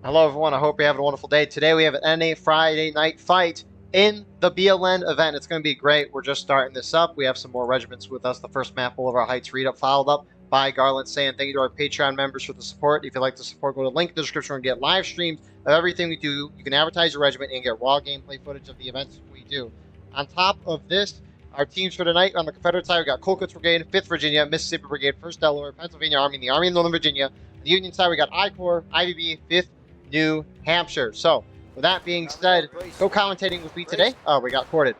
Hello, everyone. I hope you're having a wonderful day. Today we have an NA Friday night fight in the BLN event. It's going to be great. We're just starting this up. We have some more regiments with us. The first map, All of Our Heights read up, followed up by Garland saying thank you to our Patreon members for the support. If you'd like to support, go to the link in the description and get live streams of everything we do. You can advertise your regiment and get raw gameplay footage of the events we do. On top of this, our teams for tonight on the Confederate side, we got Colquitt's Brigade, 5th Virginia, Mississippi Brigade, 1st Delaware, Pennsylvania Army, and the Army of Northern Virginia. On the Union side, we got I Corps, IVB, 5th New Hampshire. So, with that being said, go commentating with me today. Oh, we got corded.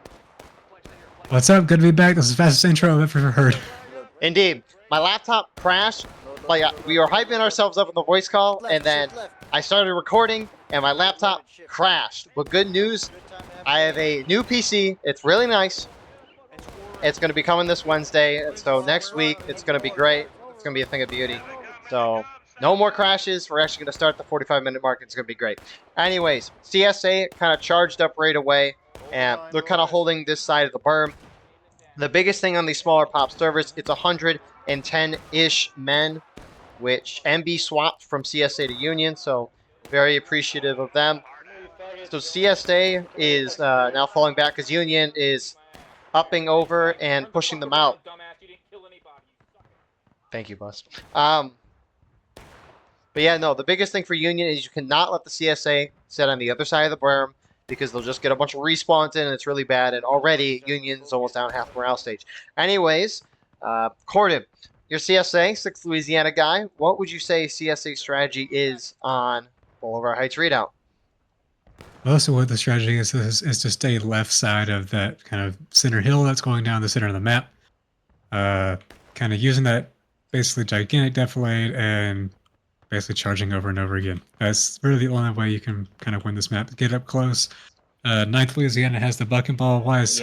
What's up? Good to be back. This is the fastest intro I've ever heard. Indeed. My laptop crashed. Like, we were hyping ourselves up in the voice call, and then I started recording, and my laptop crashed. But good news, I have a new PC. It's really nice. It's going to be coming this Wednesday, and so next week, it's going to be great. It's going to be a thing of beauty. So, no more crashes. We're actually going to start the 45-minute mark. It's going to be great. Anyways, CSA kind of charged up right away, and they're kind of holding this side of the berm. The biggest thing on these smaller pop servers, it's 110-ish men, which MB swapped from CSA to Union, so very appreciative of them. So CSA is now falling back because Union is upping over and pushing them out. Thank you, Bus. But yeah, no, the biggest thing for Union is you cannot let the CSA sit on the other side of the berm because they'll just get a bunch of respawns in and it's really bad. And already Union's almost down half morale stage. Anyways, Corden, your CSA, 6th Louisiana guy, what would you say CSA strategy is on All of Our Heights readout? Most of what the strategy is to stay left side of that kind of center hill that's going down the center of the map. Kind of using that basically gigantic defilade and basically charging over and over again. That's really the only way you can kind of win this map. Get up close. 9th Louisiana has the buck and ball wise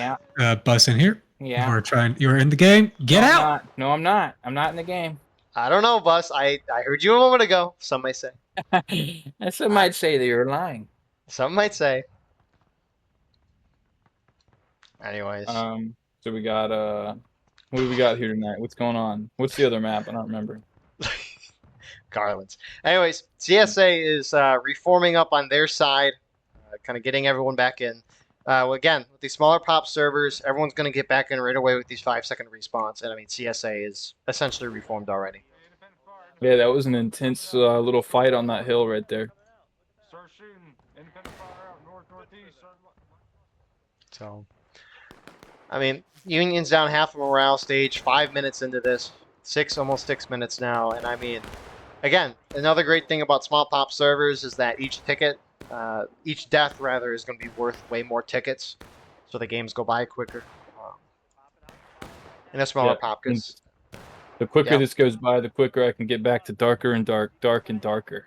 bus in here. Yeah. You're in the game. Get out! No, I'm not. I'm not in the game. I don't know, Bus. I heard you a moment ago. Some might say. Some might say that you're lying. Some might say. Anyways. So we got what do we got here tonight? What's going on? What's the other map? I don't remember. Garlands. Anyways, CSA is reforming up on their side, kind of getting everyone back in. Again, with these smaller pop servers, everyone's going to get back in right away with these 5-second respawns. And I mean, CSA is essentially reformed already. Yeah, that was an intense little fight on that hill right there. So, I mean, Union's down half of morale stage, 5 minutes into this, almost 6 minutes now. And I mean, again, another great thing about small pop servers is that each death rather, is going to be worth way more tickets, so the games go by quicker. And a smaller pop, because the quicker this goes by, the quicker I can get back to darker and dark and darker.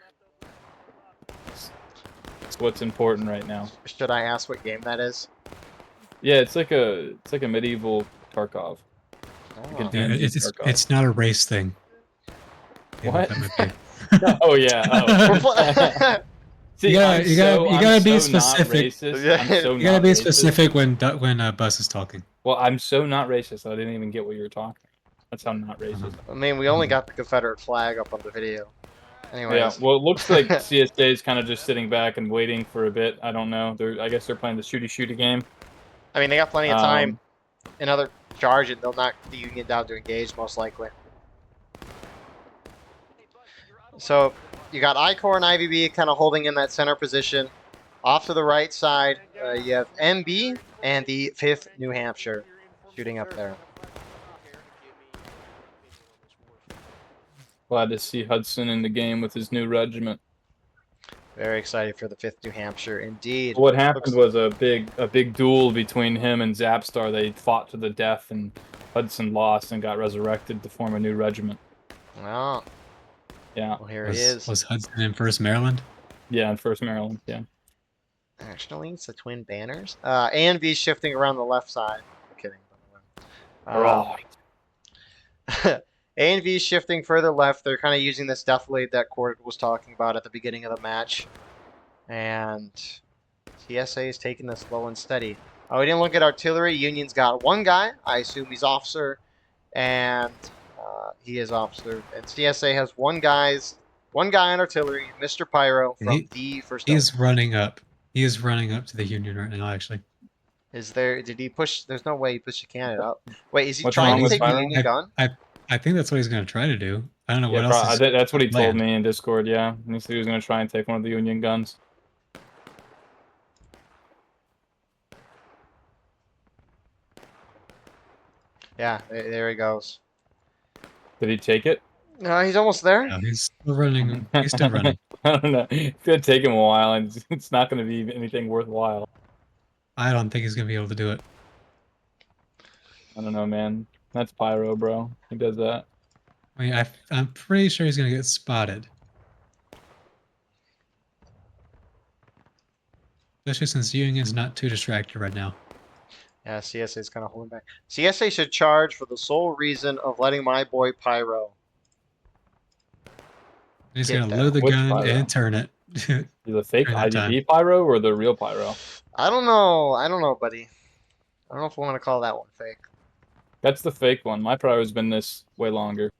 That's what's important right now. Should I ask what game that is? Yeah, it's like a medieval Tarkov. Oh. Yeah, it's not a race thing. What? Oh yeah. Oh. See, you gotta be specific. You gotta be specific when Bus is talking. Well, I'm so not racist. I didn't even get what you were talking. That's how I'm not racist. I mean, we only got the Confederate flag up on the video. Anyways. Yeah. Well, it looks like CSA is kind of just sitting back and waiting for a bit. I don't know. I guess they're playing the shooty game. I mean, they got plenty of time. Another charge, and they'll knock the Union down to engage, most likely. So, you got I-Corps and IVB kind of holding in that center position. Off to the right side, you have MB and the 5th New Hampshire shooting up there. Glad to see Hudson in the game with his new regiment. Very excited for the 5th New Hampshire, indeed. What happened was a big duel between him and Zapstar. They fought to the death, and Hudson lost and got resurrected to form a new regiment. Oh. Yeah. Well, here he is. Was Hudson in 1st Maryland? Yeah, in 1st Maryland, yeah. Actually, it's the Twin Banners. A and B shifting around the left side. I'm kidding, by the way. A and V shifting further left. They're kind of using this defilade that Cord was talking about at the beginning of the match. And TSA is taking this slow and steady. Oh, we didn't look at artillery. Union's got one guy. I assume he's officer. And he is officer. And CSA has one guy's One guy on artillery, Mr. Pyro from He- D first. He's running up. He is running up to the Union right now, actually. Is there? Did he push? There's no way he pushed the cannon up. Wait, is he What's trying wrong to with take the Pyro? Union gun? I think that's what he's going to try to do. I don't know Yeah, what else. that's what he told planned. me in Discord. Yeah, he said he was going to try and take one of the Union guns. Yeah, there he goes. Did he take it? No, he's almost there. No, he's still running. He's still running. I don't know. It's gonna take him a while, and it's not gonna be anything worthwhile. I don't think he's going to be able to do it. I don't know, man. That's Pyro, bro. He does that. I mean, I'm pretty sure he's going to get spotted. Especially since Union's not too distracted right now. Yeah, CSA is kind of holding back. CSA should charge for the sole reason of letting my boy Pyro. He's Get going to that. load the Which gun Pyro? and turn it. Is the fake During that IDB Pyro or the real Pyro? I don't know. I don't know, buddy. I don't know if we want to call that one fake. That's the fake one. My Pyro's been this way longer.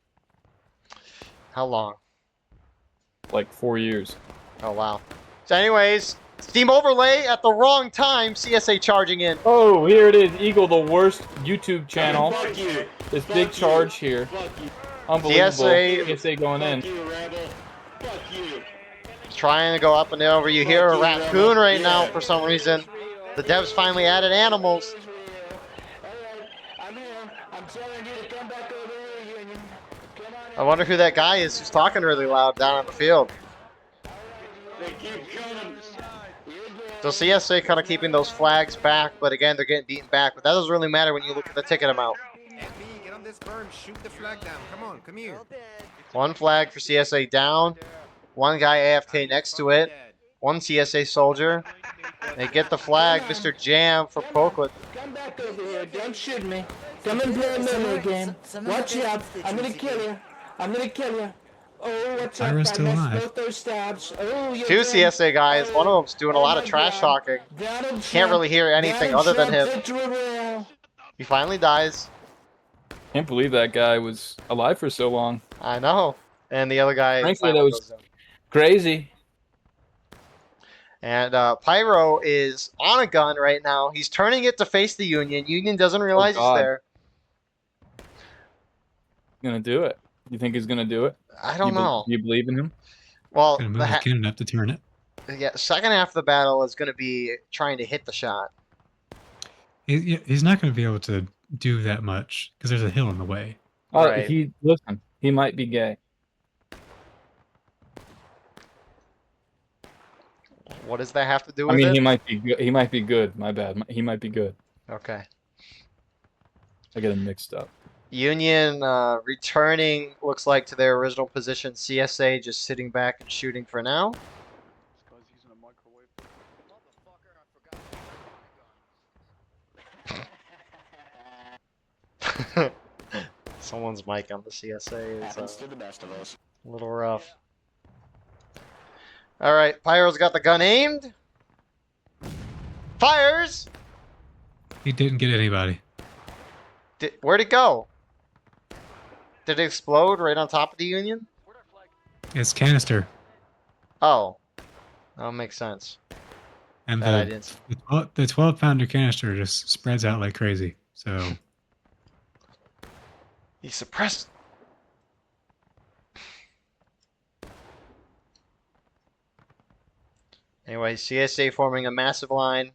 How long? Like 4 years. Oh, wow. So anyways, Steam Overlay at the wrong time. CSA charging in. Oh, here it is. Eagle, the worst YouTube channel. Fuck you. This Fuck big you. charge here. Fuck you. Unbelievable. CSA CSA going in. Fuck you, Rebel. Fuck you. Trying to go up and over. You hear a Fuck you, raccoon Rebel. right now Yeah. for some reason. The devs finally added animals. I'm here. I'm telling you to come back over here, Union. Come on. I wonder who that guy is who's talking really loud down on the field. They keep coming. So CSA kind of keeping those flags back, but again, they're getting beaten back. But that doesn't really matter when you look at the ticket amount. FB, get on this berm, shoot the flag down. Come on, come here. One flag for CSA down. One guy AFK next to it. One CSA soldier. They get the flag, Mr. Jam for Pokewood. Come back over here. Don't shoot me. Come and play a melee game. Watch out. I'm gonna kill you. I'm gonna kill you. Oh, what's up? Pyro's I still missed alive. both those stabs. Oh, you're Two doing- CSA guys. One of them's doing a lot of trash talking. Donald Can't really hear anything Donald other than Trump him. victory royale. He finally dies. Can't believe that guy was alive for so long. I know. And the other guy Frankly, finally that was- goes down. Crazy. And Pyro is on a gun right now. He's turning it to face the Union. Union doesn't realize he's God. there. Gonna do it. You think he's gonna do it? I don't know. You believe in him? Well, Going to the move his cannon up to turn it. yeah, second half of the battle is going to be trying to hit the shot. He's not going to be able to do that much because there's a hill in the way. Right. Listen. He might be gay. What does that have to do I with mean, it? he might be good. He might be good. My bad. He might be good. Okay. I get him mixed up. Union returning, looks like, to their original position. CSA just sitting back and shooting for now. Someone's mic on the CSA is Happens to the best of us. a little rough. All right, Pyro's got the gun aimed. Fires! He didn't get anybody. Where'd it go? Did it explode right on top of the Union? It's canister. Oh. That makes sense. And That I didn't. the 12-pounder canister just spreads out like crazy. So He suppressed. Anyway, CSA forming a massive line.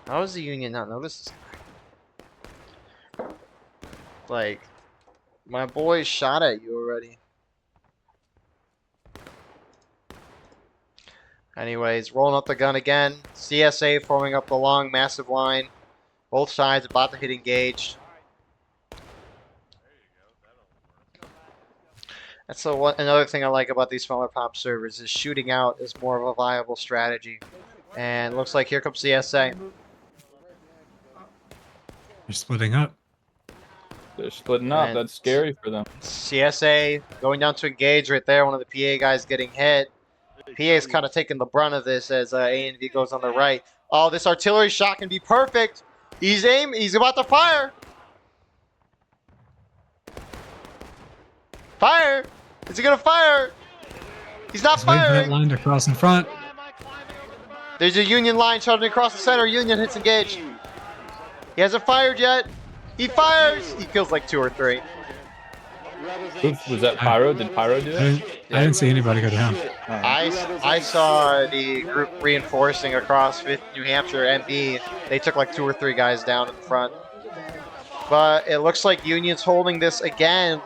How does the Union not notice this guy? Like, my boy shot at you already. Anyways, rolling up the gun again. CSA forming up the long, massive line. Both sides about to hit engaged. That's another thing I like about these smaller pop servers is shooting out is more of a viable strategy. And looks like here comes CSA. they're splitting up. They're splitting up. And- That's scary for them. CSA going down to engage right there. One of the PA guys getting hit. PA is kind of taking the brunt of this as A&V goes on the right. Oh, this artillery shot can be perfect. He's about to fire. Fire! Is he gonna fire? He's not Just waiting for that firing! line to cross in front. There's a Union line charging across the center. Union hits engage. He hasn't fired yet. He fires! He kills like 2 or 3. Oof, was that Pyro? Did Pyro do it? I didn't see anybody go down. I saw the group reinforcing across 5th New Hampshire MB. They took like 2 or 3 guys down in the front. But it looks like Union's holding this again.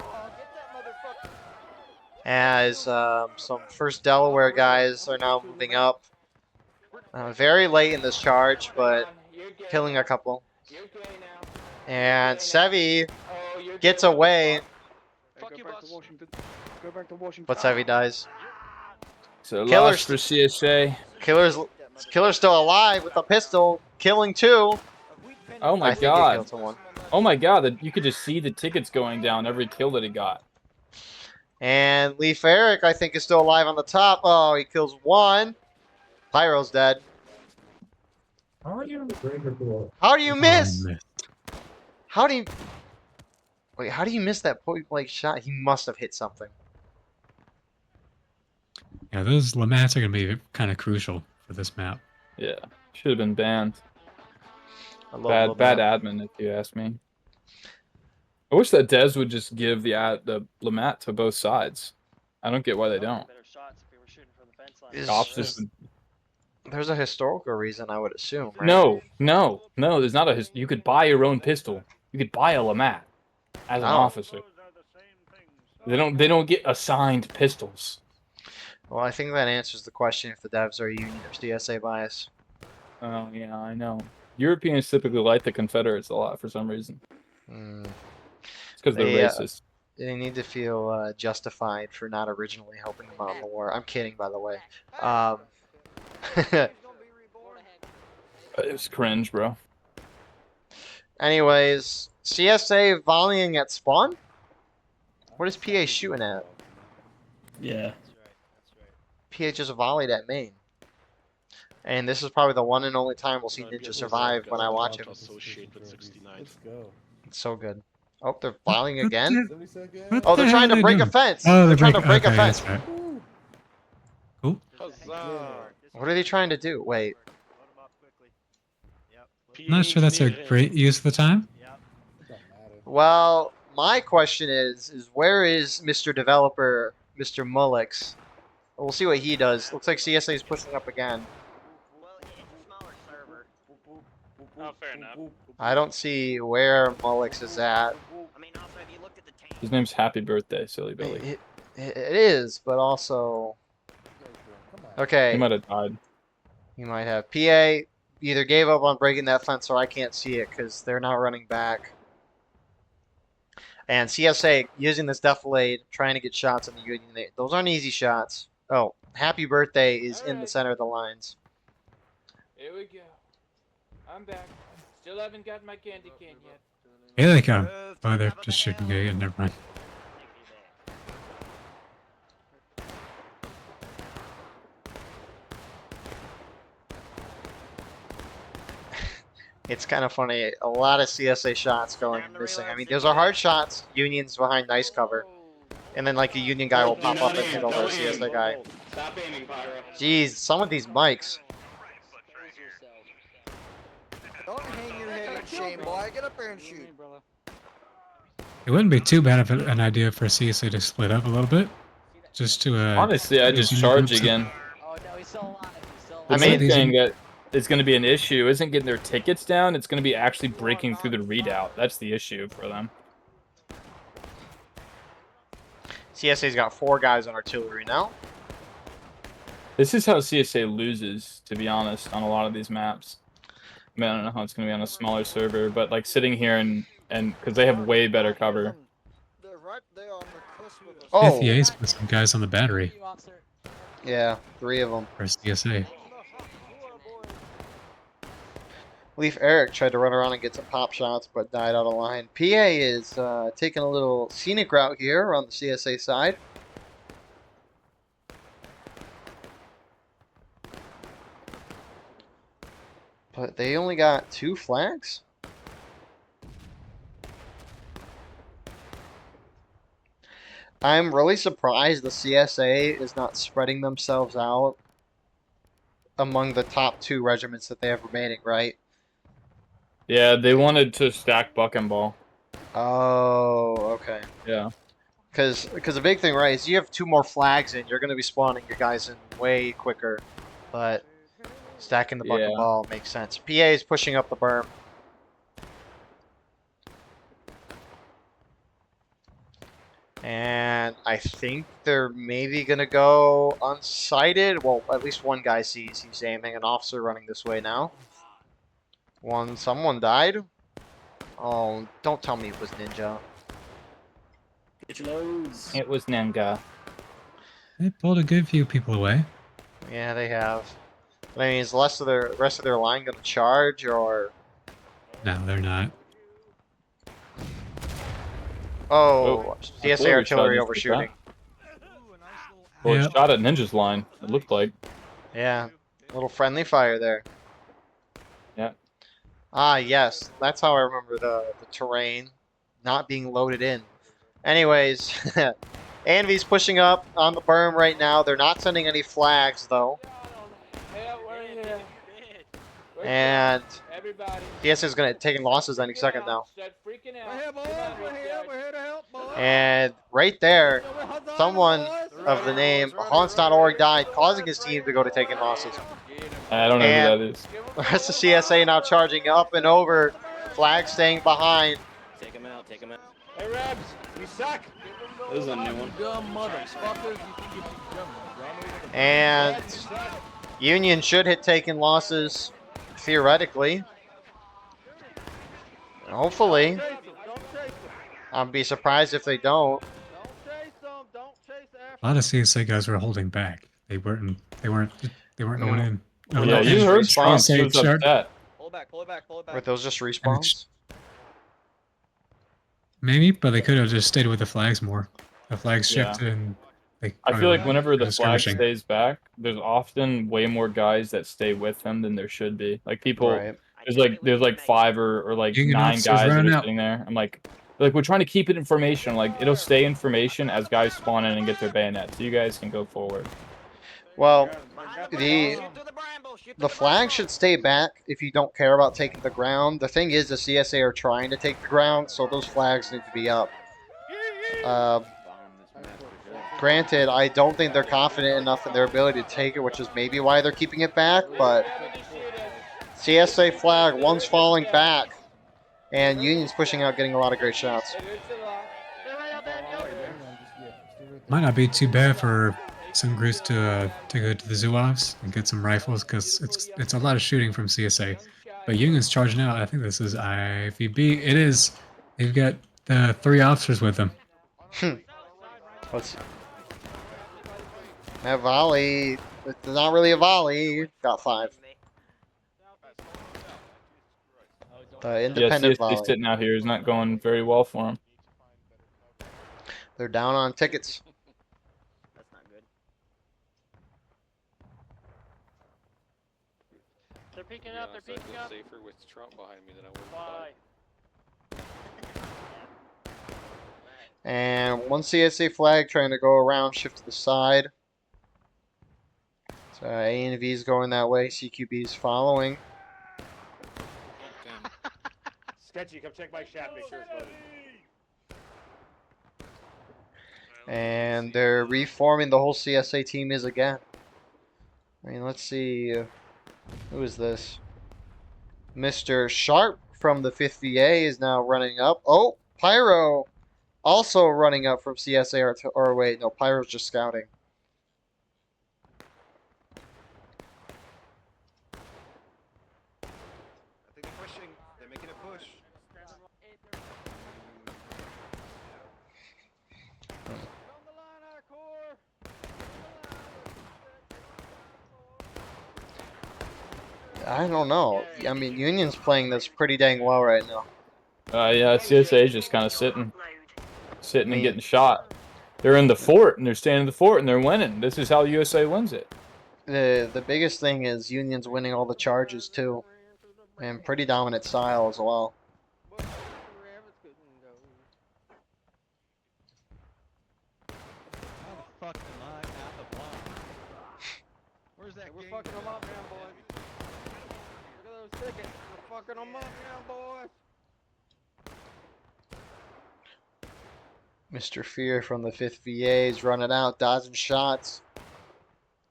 As some 1st Delaware guys are now moving up. Very late in this charge, but killing a couple. And Sevi gets away, but Sevi dies. So Killer's- loss for CSA. Killer's still alive with a pistol, killing 2. Oh my I think he god. killed someone. Oh my god, you could just see the tickets going down every kill that he got. And Leaf Eric, I think, is still alive on the top. Oh, he kills 1. Pyro's dead. How do you miss? Oh, How do you... Wait, how do you miss that point-blank shot? He must have hit something. yeah, those Lamats are going to be kind of crucial for this map. Yeah, should have been banned. I love Bad that. admin, if you ask me. I wish that Dez would just give the Lamat to both sides. I don't get why they don't. Is- Cops just would- There's a historical reason, I would assume, right? No. There's not a. You could buy your own pistol. You could buy a Lamat as an Oh. officer. They don't get assigned pistols. Well, I think that answers the question if the devs are Union or CSA bias. Oh yeah, I know. Europeans typically like the Confederates a lot for some reason. Hmm. It's because they're They, racist. They need to feel justified for not originally helping them out in the war. I'm kidding, by the way. It's cringe, bro. Anyways, CSA volleying at spawn? What is PA shooting at? Yeah. PA just volleyed at main. And this is probably the one and only time we'll see Ninja survive when I watch him. It's so good. Oh, they're volleying again? What Oh, the they're hell trying are to they break a doing? fence. Oh, They're trying to break a okay, fence. that's right. Cool. What are they trying to do? Wait. I'm not sure that's a great use of the time. Well, my question is where is Mr. Developer, Mr. Mullix? We'll see what he does. Looks like CSA is pushing up again. Oh, fair enough. I don't see where Mullix is at. His name's Happy Birthday, silly Billy. It is, but also... He Okay, might have died. he might have. PA either gave up on breaking that fence or I can't see it because they're not running back. And CSA using this defilade, trying to get shots on the Union. Those aren't easy shots. Oh, Happy Birthday is in the center of the lines. Here we go. I'm back. Still haven't got my candy cane yet. Here they come. Oh, they're just shooting again. Never mind. It's kind of funny. A lot of CSA shots going missing. I mean, those are hard shots. Union's behind nice cover. And then, like, a Union guy will pop up and hit over a CSA guy. Stop aiming, Pyro. Jeez, some of these mics. Don't hang your head in shame, boy. Get up there and shoot. It wouldn't be too bad of an idea for CSA to split up a little bit. Just to, Honestly, I just use charge groups. again. Oh no, he's still alive. He's still The I alive. mean, main thing that is going to be an issue isn't getting their tickets down. It's going to be actually breaking through the readout. That's the issue for them. CSA's got 4 guys on artillery now. This is how CSA loses, to be honest, on a lot of these maps. I mean, I don't know how it's going to be on a smaller server, but like sitting here and because they have way better cover. They're right there on the cusp of the... Oh, FEA's put some guys on the battery You, officer. yeah, 3 of them. for CSA. Leaf Eric tried to run around and get some pop shots, but died out of line. PA is taking a little scenic route here on the CSA side. But they only got 2 flags? I'm really surprised the CSA is not spreading themselves out among the top 2 regiments that they have remaining, right? Yeah, they wanted to stack buck and ball. Oh, okay. Yeah. Because the big thing, right, is you have 2 more flags in, you're going to be spawning your guys in way quicker. But stacking the buck and Yeah. ball makes sense. PA is pushing up the berm. And I think they're maybe going to go unsighted. Well, at least one guy sees he's aiming. An officer running this way now. Someone died? Oh, don't tell me it was Ninja. Get your loads. It was Nanga. They pulled a good few people away. Yeah, they have. But I mean, is the rest of their line going to charge, or... No, they're not. Oh, CSA artillery artillery shot overshooting. Well, Yep. it shot at Ninja's line, it looked like. Yeah, a little friendly fire there. Yeah. Ah, yes, that's how I remember the terrain not being loaded in. Anyways, Anvy's pushing up on the berm right now. They're not sending any flags, though. And CS is going to take losses any second now. We're here, boys. We're here. We're here to help, boys. And right there, someone of the name Hans.org died, causing his team to go to taking losses. I don't know And who that is. the rest of CSA now charging up and over. Flag staying behind. Take him out. Take him out. Hey, Rebs, you suck. This is a new one. Dumb motherfuckers. You think you're And Union should hit taking losses, theoretically. Hopefully. I'd be surprised if they don't. A lot of CSA guys were holding back. They weren't going in. Oh, Yeah, no, you and heard Trump. CSA He was chart- upset. Pull back, pull it back, pull it Were back. those just respawns? Maybe, but they could have just stayed with the flags more. The flags Yeah. shifted and they I feel like whenever the flag skirmishing. stays back, there's often way more guys that stay with them than there should be. Like people, Right. there's like 5 or like Union 9 officers guys that running are out. sitting there. I'm like we're trying to keep it information. Like it'll stay information as guys spawn in and get their bayonets. So you guys can go forward. Well, the flag should stay back if you don't care about taking the ground. The thing is, the CSA are trying to take the ground, so those flags need to be up. Granted, I don't think they're confident enough in their ability to take it, which is maybe why they're keeping it back, but CSA flag, one's falling back, and Union's pushing out, getting a lot of great shots. Might not be too bad for some groups to go to the Zouaves and get some rifles because it's a lot of shooting from CSA. But Union's charging out. I think this is IVB. It is. They've got the 3 officers with them. Let's see. That volley, it's not really a volley. Got 5. The Yeah, independent CSA volley. sitting out here is not going very well for them. They're down on tickets. That's not good. They're peeking up. They're peeking up. Safer with Trump behind me than I would. Bye. And one CSA flag trying to go around, shift to the side. So A and V is going that way. CQB is following. Sketchy, come check my shaft, make sure it's loaded. And they're reforming. The whole CSA team is again. I mean, let's see. Who is this? Mr. Sharp from the 5th VA is now running up. Oh, Pyro also running up from CSA. Or wait, no, Pyro's just scouting. I think they're pushing. They're making a push. I don't know. I mean, Union's playing this pretty dang well right now. Yeah, CSA is just kind of sitting Me. and getting shot. They're in the fort and they're staying in the fort and they're winning. This is how USA wins it. The biggest thing is Union's winning all the charges too, and pretty dominant style as well. Hey, we're fucking them up now, boys. Look at those tickets. We're fucking them up now, boys. Mr. Fear from the 5th VA is running out, dodging shots.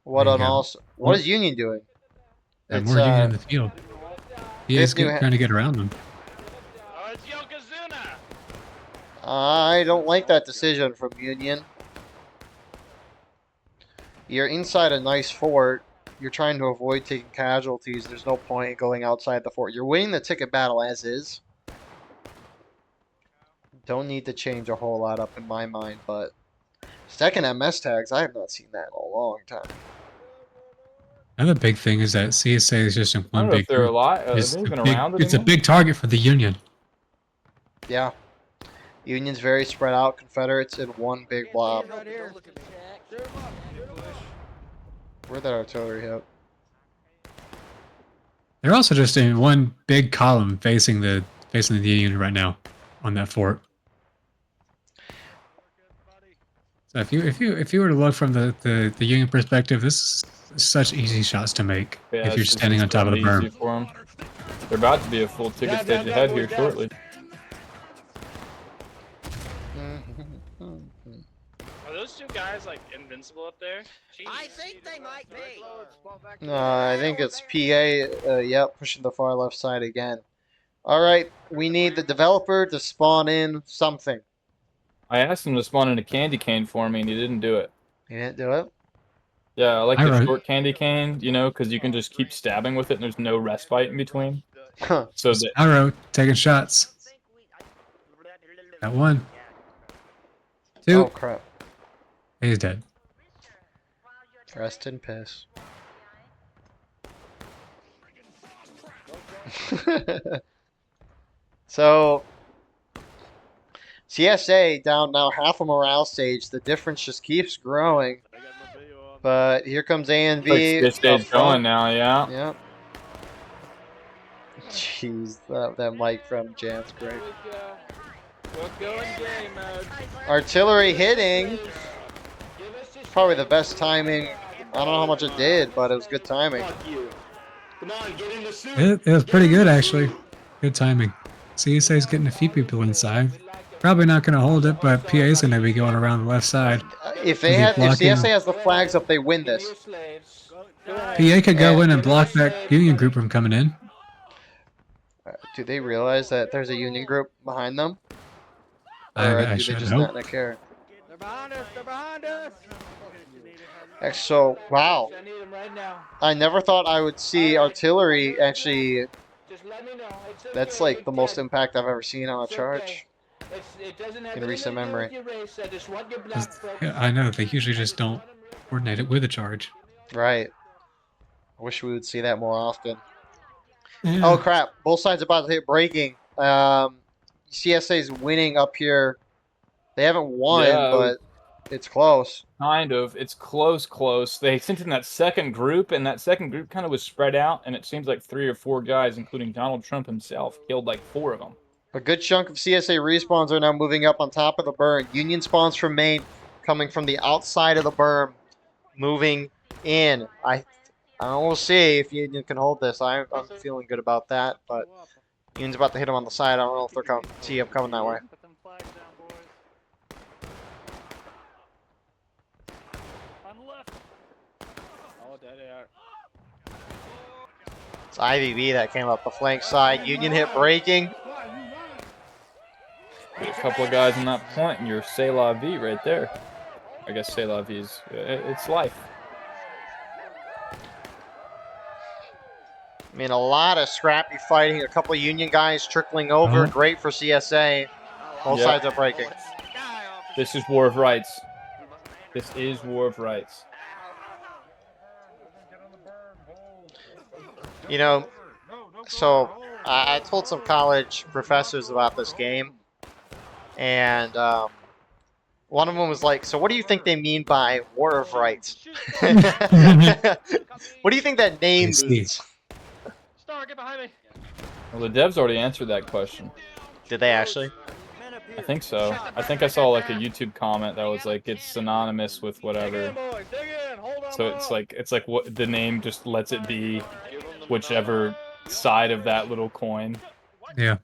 What There an you go. awesome. What is Union doing? Got more Union in the field. He is fifth new trying to get around them. Oh, it's Yokozuna! I don't like that decision from Union. You're inside a nice fort. You're trying to avoid taking casualties. There's no point going outside the fort. You're winning the ticket battle as is. Don't need to change a whole lot up in my mind, but second MS tags, I have not seen that in a long time. Another big thing is that CSA is just in I don't one know if big they're group. alive. Are It's they a even big- around It's a anymore? big target for the Union. Yeah. Union's very spread out. Confederates in one big blob. Right here. Where'd that artillery hit? They're also just in one big column facing the Union right now on that fort. So if you were to look from the Union perspective, this is such easy shots to make Yeah, if you're it's standing on top of the extremely easy berm. for 'em. They're about to be a full ticket stage ahead here shortly. Are those two guys like invincible up there? I think they might be. No, I think it's PA. Yep, pushing the far left side again. All right, we need the developer to spawn in something. I asked him to spawn in a candy cane for me, and he didn't do it. He didn't do it. Yeah, I like I the wrote- short candy cane, you know, because you can just keep stabbing with it, and there's no respite in between. So that Arrow taking shots. Got one. Two. Oh crap! He's dead. Rest in piss. So, CSA down now half a morale stage. The difference just keeps growing. But here comes ANV. like stage up front. going now, yeah. Yep. Jeez, that mic from Jan's great. We're going game mode. Artillery hitting. Probably the best timing. I don't know how much it did, but it was good timing. Fuck you. Come on, get in the suit. It was pretty good actually. Good timing. CSA's getting a few people inside. Probably not going to hold it, but PA's going to be going around the left side. If Is he blocking? CSA has the flags up, they win this. PA could go in and block that Union group from coming in. Do they realize that there's a Union group behind them? I Or do they should just hope. not care? They're behind us. They're behind us. So, wow. I need them right now. I never thought I would see artillery actually. Just let me know. It's That's okay. like the most impact I've ever seen on a It's charge. okay. It doesn't have in anything recent to do memory. with your race. I just want your black folks. Yeah, I know, they usually just don't coordinate it with a charge. Right. I wish we would see that more often. Yeah. Oh crap! Both sides about to hit breaking. CSA's winning up here. They haven't won, Yeah. but it's close. Kind of. It's close. They sent in that second group, and that second group kind of was spread out, and it seems like 3 or 4 guys, including Donald Trump himself, killed like 4 of them. A good chunk of CSA respawns are now moving up on top of the berm. Union spawns from main, coming from the outside of the berm, moving in. I will see if Union can hold this. I'm feeling good about that, but Union's about to hit him on the side. I don't know if they're coming. See him coming that way. Put them flags down, boys. On the left. Oh, there they are. It's IVB that came up the flank side. Union hit breaking. A couple of guys on that point, and you're C'est La Vie right there. I guess C'est La Vie is it's life. I mean, a lot of scrappy fighting. A couple of Union guys trickling over. Uh-huh. Great for CSA. Both Yep. sides are breaking. This is War of Rights. This is War of Rights. You know, so I told some college professors about this game, and one of them was like, "So what do you think they mean by War of Rights? What do you think that name I see. means?" Star, get behind me. Well, the devs already answered that question. Did they actually? I think so. I think I saw like a YouTube comment that was like it's synonymous with Dig whatever. in, boys. Dig in. Hold on. So it's like what the name just lets it be, whichever side of that little coin. Yeah,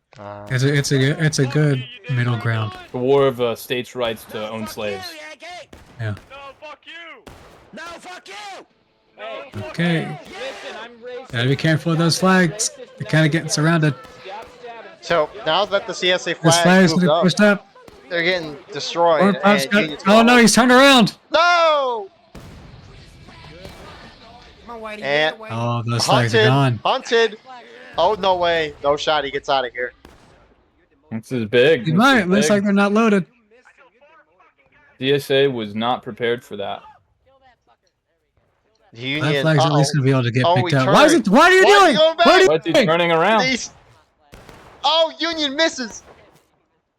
it's a good middle ground. The war of states' rights to own slaves. Yeah. No, fuck you! No, fuck you! Hey, Okay. listen, I'm racist. Gotta be careful of those flags. They're kind of getting surrounded. Stop stabbing. So now that the CSA This flag flag's moved gonna up, push up. they're getting destroyed. Corn Pop's And got. Union's Oh no, he's turned around. no! And Oh, those flags are gone. hunted. Oh no way! No shot. He gets out of here. This is big. He This might. is Looks big. like they're not loaded. DSA was not prepared for that. The That Union. flag's at least gonna be able to get Oh, picked he up. turned. Why is it? What are you Why is he doing? going back? What are you What's he doing? turning around? These- Oh, Union misses.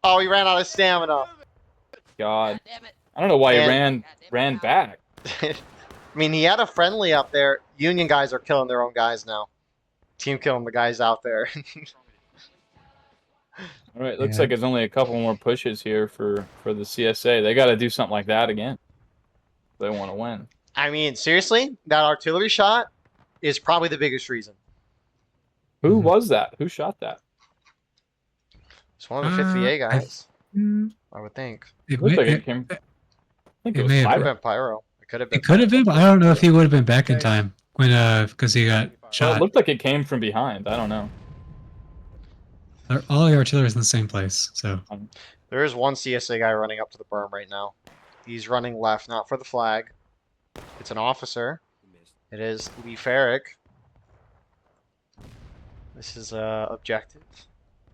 Oh, he ran out of stamina. God, I don't know why he And- ran back. I mean, he had a friendly up there. Union guys are killing their own guys now. Team killing the guys out there. All right, looks Yeah. like there's only a couple more pushes here for the CSA. They got to do something like that again. If they want to win. I mean, seriously, that artillery shot is probably the biggest reason. Who was that? Who shot that? It's one of the 5th VA guys, Mm, I would think. It, Looked like may- it came. I think it it was may have Could have Pyro. been Pyro. It could have been. it could have been, but I don't know if he would have been back in time when because he got Well, it shot. looked like it came from behind. I don't know. All the artillery is in the same place, so There is one CSA guy running up to the berm right now. He's running left, not for the flag. It's an officer. It is Lee Farrick. This is objective.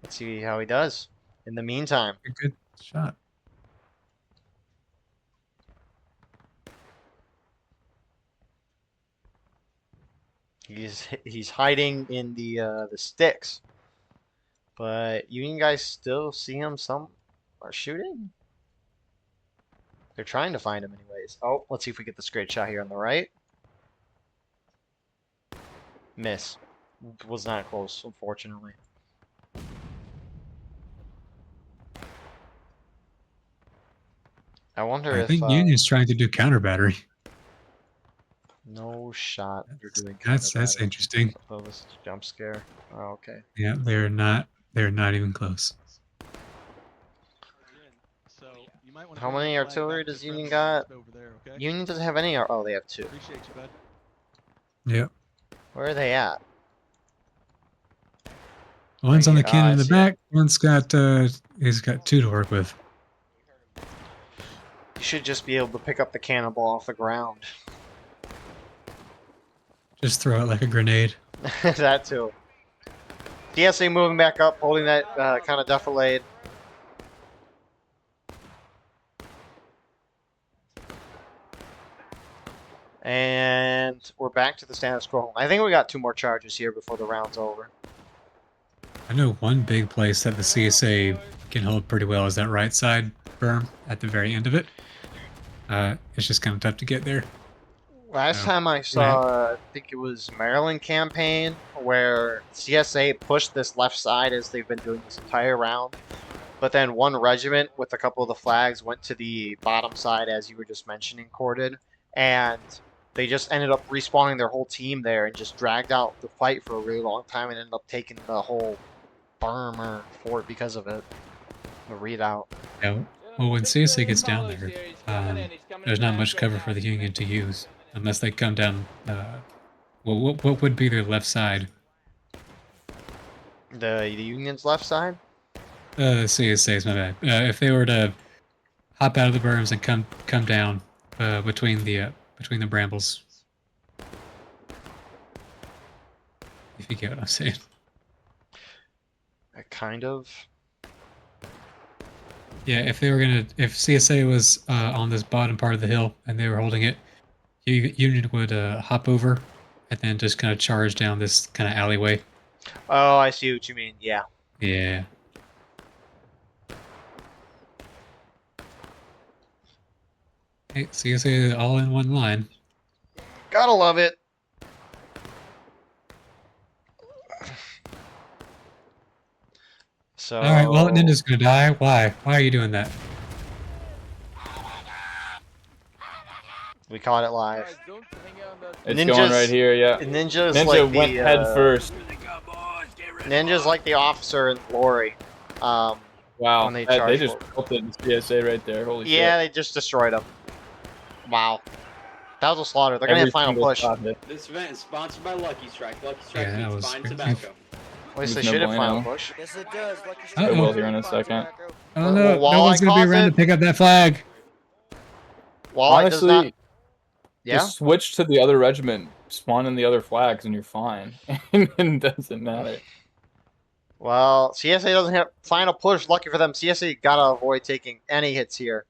Let's see how he does. In the meantime, a good shot. he's hiding in the sticks, but Union guys still see him. Some are shooting. They're trying to find him anyways. Oh, let's see if we get this great shot here on the right. Miss. Was not close, unfortunately. I wonder I if think Union's trying to do counter battery. no shot you're doing. That's counter-battery. interesting. Oh, this is a jump scare. Oh, okay. Yeah, they're not even close. How many artillery does Union got? Union doesn't have any. Oh, they have 2. Yeah. Where are they at? One's on the cannon in the I see. back. One's got he's got 2 to work with. You should just be able to pick up the cannonball off the ground. Just throw it like a grenade. That too. DSA moving back up, holding that kind of defilade. And we're back to the status quo. I think we got 2 more charges here before the round's over. I know one big place that the CSA can hold pretty well is that right side berm at the very end of it. It's just kind of tough to get there. Last time I saw, I think it was Maryland campaign, where CSA pushed this left side as they've been doing this entire round. But then one regiment with a couple of the flags went to the bottom side, as you were just mentioning, Corded. And they just ended up respawning their whole team there and just dragged out the fight for a really long time and ended up taking the whole berm or fort because of it. The readout. Yeah. Well, when CSA gets down there, there's not much cover for the Union to use unless they come down. What would be their left side? The Union's left side? CSA's my bad. If they were to hop out of the berms and come down between the brambles, if you get what I'm saying. Kind of. Yeah, if CSA was on this bottom part of the hill and they were holding it, Union would hop over and then just kind of charge down this kind of alleyway. Oh, I see what you mean. Yeah. Yeah. Hey, CSA all in one line. Gotta love it. So. All right, well, Ninja's gonna die. Why? Why are you doing that? We caught it live. It's going right here. Yeah. Ninja's Ninja like went the head first. Ninja's like the officer in Lori. Wow. When they They charge just forward. built it in CSA right there. Holy Yeah, shit. they just destroyed him. Wow. That was a slaughter. They're gonna Every hit final single push. shot hit. This event is sponsored by Lucky Strike. Lucky Strike Yeah, that means was fine crazy. tobacco. At least they There's no should hit final bueno. push. Yes, it does. Lucky Uh-oh. Strike. It will here in a second. Oh Well, no, no Walleye one's gonna be calls around it. to pick up that flag. Walleye does not. Honestly, Yeah. just switch to the other regiment, spawn in the other flags, and you're fine. And it doesn't matter. Well, CSA doesn't have final push. Lucky for them, CSA gotta avoid taking any hits here.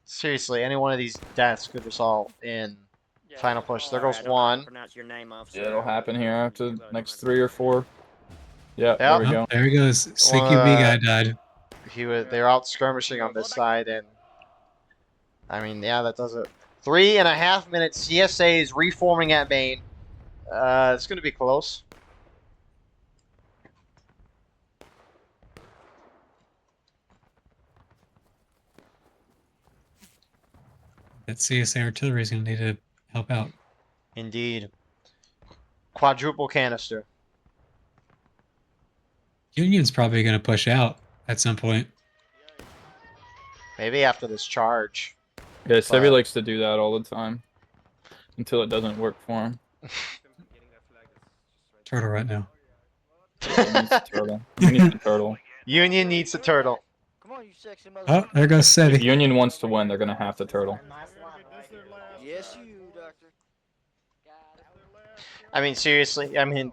Seriously, any one of these deaths could result in final push. There goes one. Yeah, it'll happen here after the next 3 or 4. Yeah, there we Oh, go. there he goes. CQB guy died. They're out skirmishing on this side, and I mean, yeah, that does it. 3.5 minutes. CSA is reforming at main. It's gonna be close. That CSA artillery is gonna need to help out. Indeed. Quadruple canister. Union's probably gonna push out at some point. Maybe after this charge. Yeah, Sebi But- likes to do that all the time. Until it doesn't work for him. Turtle right now. He needs a turtle. He needs a turtle. Union needs a turtle. Come on, you sexy Oh, motherfucker. there goes If Sevi. Union wants to win, they're gonna have to turtle. Yes, you, doctor. I mean, seriously. I mean,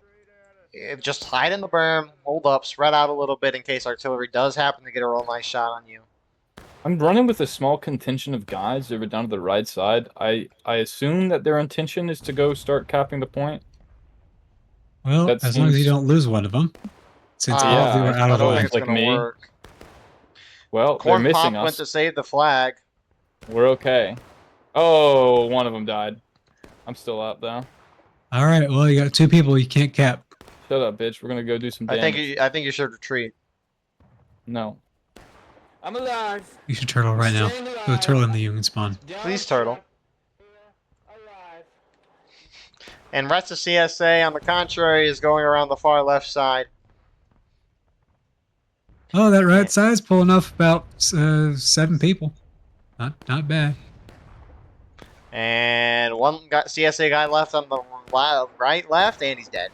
just hide in the berm, hold up, spread out a little bit in case artillery does happen to get a real nice shot on you. I'm running with a small contingent of guys over down to the right side. I assume that their intention is to go start capping the point. Well, That as long as you seems- don't lose one of them. Since all Yeah, of you are out I of don't line. think it's like gonna me. work. Well, they're Corn missing Pop went us. to save the flag. We're okay. Oh, one of them died. I'm still up though. All right, well, you got 2 people you can't cap. Shut up, bitch. We're gonna go do some I damage. think you should retreat. No. I'm alive. You should turtle right now. Staying Go alive. turtle in the Union spawn. Down Please turtle. alive. And rest of CSA, on the contrary, is going around the far left side. Oh, that right side's pulling off about 7 people. Not bad. And one CSA guy left on the right, left, and he's dead.